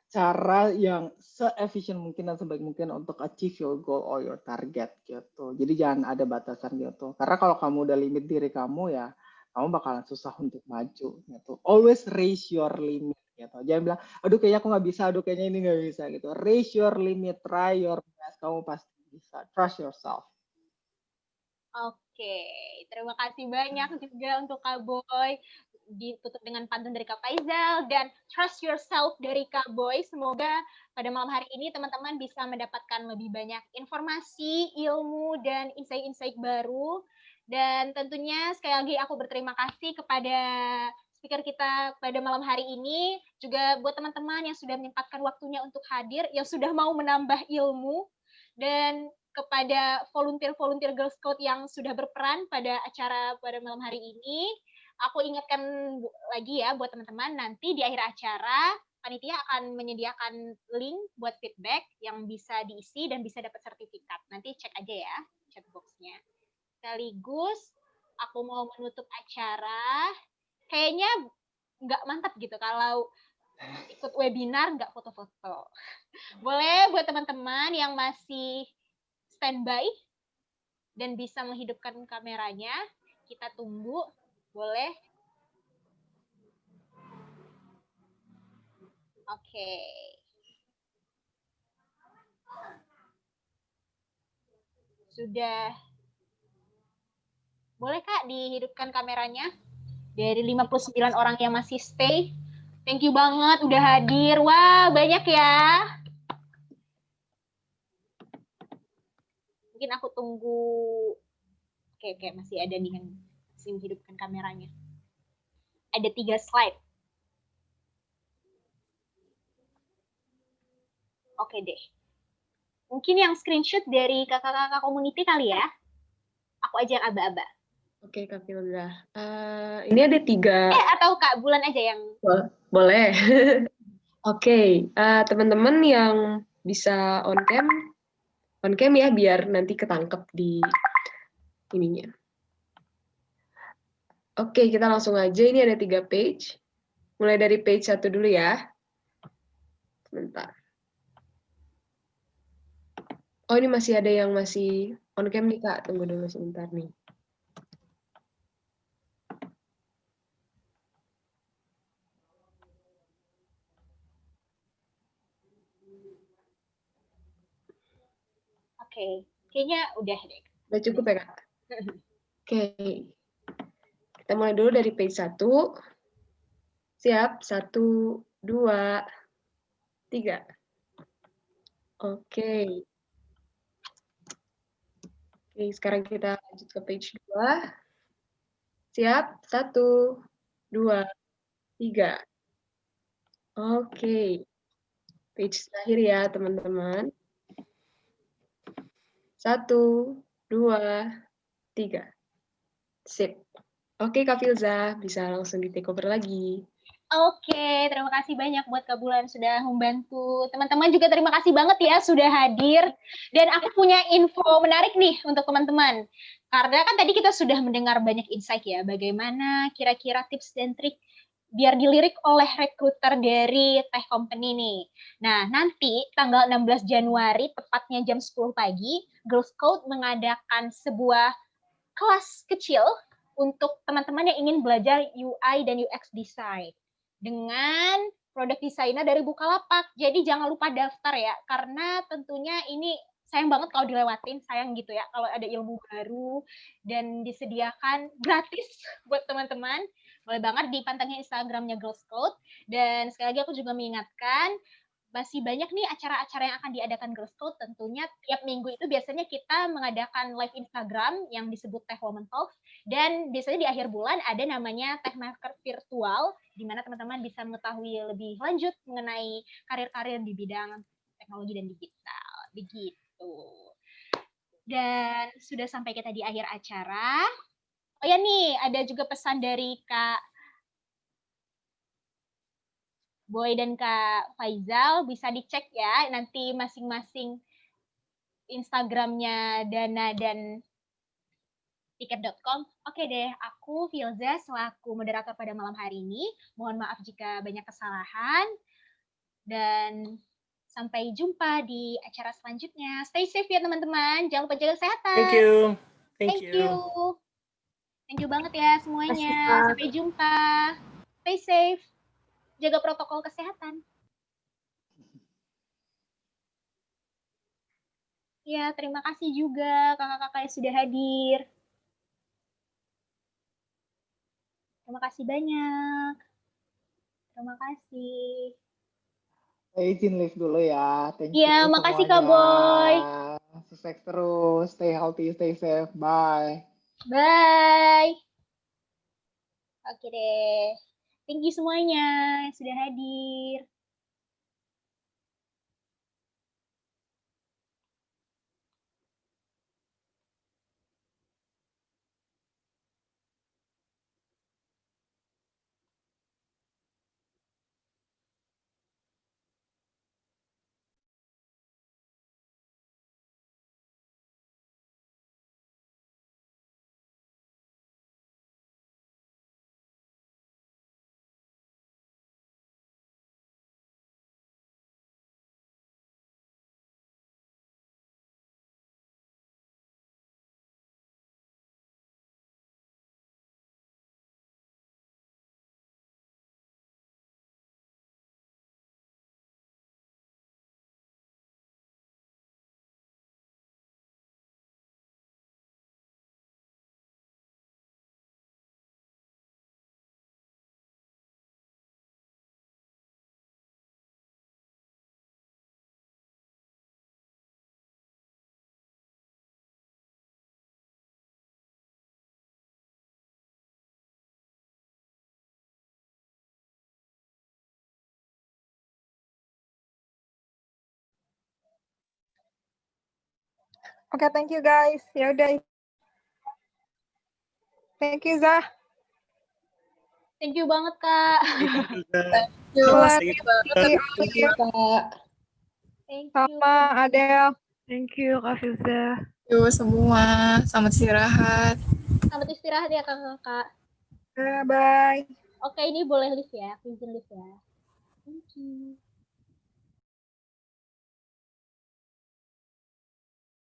cara yang se-efficient mungkin dan sebaik mungkin untuk achieve your goal or your target gitu. Jadi jangan ada batasan gitu. Karena kalau kamu udah limit diri kamu ya, kamu bakalan susah untuk maju gitu. Always raise your limit gitu. Jangan bilang, aduh kayaknya aku nggak bisa, aduh kayaknya ini nggak bisa gitu. Raise your limit, try your best. Kamu pasti bisa. Trust yourself. Oke, terima kasih banyak juga untuk Kak Boy. Ditutup dengan pantun dari Kak Faizal dan trust yourself dari Kak Boy. Semoga pada malam hari ini teman-teman bisa mendapatkan lebih banyak informasi, ilmu, dan insight-insight baru. Dan tentunya sekali lagi aku berterima kasih kepada speaker kita pada malam hari ini. Juga buat teman-teman yang sudah menyempatkan waktunya untuk hadir, yang sudah mau menambah ilmu. Dan kepada volunteer-volunteer Girl Scout yang sudah berperan pada acara pada malam hari ini. Aku ingatkan lagi ya buat teman-teman, nanti di akhir acara panitia akan menyediakan link buat feedback yang bisa diisi dan bisa dapat sertifikat. Nanti cek aja ya chat box-nya. Sekaligus aku mau menutup acara. Kayaknya nggak mantap gitu kalau ikut webinar nggak foto-foto. Boleh buat teman-teman yang masih standby dan bisa menghidupkan kameranya, kita tunggu. Boleh? Oke. Sudah. Boleh Kak dihidupkan kameranya? Dari 59 orang yang masih stay. Thank you banget udah hadir. Wah, banyak ya. Mungkin aku tunggu. Oke, masih ada nih yang masih menghidupkan kameranya. Ada 3 slide. Oke deh. Mungkin yang screenshot dari kakak-kakak community kali ya. Aku aja yang aba-aba. Oke, Kak Filda. Ini ada 3. Atau Kak Bulan aja yang... Boleh. Oke, teman-teman yang bisa on cam ya, biar nanti ketangkep di ininya. Oke, kita langsung aja. Ini ada 3 page. Mulai dari page 1 dulu ya. Sebentar. Oh, ini masih ada yang masih on cam nih, Kak. Tunggu dulu sebentar nih. Oke, kayaknya udah deh. Udah cukup ya, Kak? Oke. Kita mulai dulu dari page 1. Siap? 1, 2, 3. Oke. Oke, sekarang kita lanjut ke page 2. Siap? 1, 2, 3. Oke. Page terakhir ya, teman-teman. 1, 2, 3. Sip. Oke, Kak Filza, bisa langsung di take over lagi. Oke, terima kasih banyak buat Kak Bulan sudah membantu. Teman-teman juga terima kasih banget ya sudah hadir. Dan aku punya info menarik nih untuk teman-teman. Karena kan tadi kita sudah mendengar banyak insight ya, bagaimana kira-kira tips dan trik biar dilirik oleh recruiter dari tech company nih. Nah, nanti tanggal 16 Januari, tepatnya jam 10 pagi, Girl Scout mengadakan sebuah kelas kecil untuk teman-teman yang ingin belajar UI dan UX design dengan produk desainer dari Bukalapak. Jadi jangan lupa daftar ya, karena tentunya ini sayang banget kalau dilewatin, sayang gitu ya kalau ada ilmu baru dan disediakan gratis buat teman-teman. Boleh banget dipantengin Instagramnya Girl Scout. Dan sekali lagi aku juga mengingatkan, masih banyak nih acara-acara yang akan diadakan Girl Scout. Tentunya tiap minggu itu biasanya kita mengadakan live Instagram yang disebut Tech Woman Talks. Dan biasanya di akhir bulan ada namanya Tech Market Virtual di mana teman-teman bisa mengetahui lebih lanjut mengenai karir-karir di bidang teknologi dan digital. Begitu. Dan sudah sampai kita di akhir acara. Oh ya nih, ada juga pesan dari Kak Boy dan Kak Faizal, bisa dicek ya nanti masing-masing Instagramnya Dana dan tiket.com. Oke deh, aku Filza selaku moderator pada malam hari ini. Mohon maaf jika banyak kesalahan. Dan sampai jumpa di acara selanjutnya. Stay safe ya teman-teman. Jangan lupa jaga kesehatan. Thank you. Thank you. Thank you banget ya semuanya. Sampai jumpa. Stay safe. Jaga protokol kesehatan. Ya, terima kasih juga kakak-kakak yang sudah hadir. Terima kasih banyak. Terima kasih. Saya izin live dulu ya. Thank Iya, you makasih Kak semuanya. Boy. Sukses terus. Stay healthy, stay safe. Bye. Bye. Oke deh. Thank you semuanya yang sudah hadir. Oke, thank you guys. Ya udah. Thank you Zah. Thank you banget Kak. Thank you, Kak. Thank you. Sama Adel. Thank you, Kak Filza. Yuk semua, selamat istirahat. Selamat istirahat ya kakak-kakak. Bye. Oke, ini boleh live ya. Aku izin live ya. Thank you.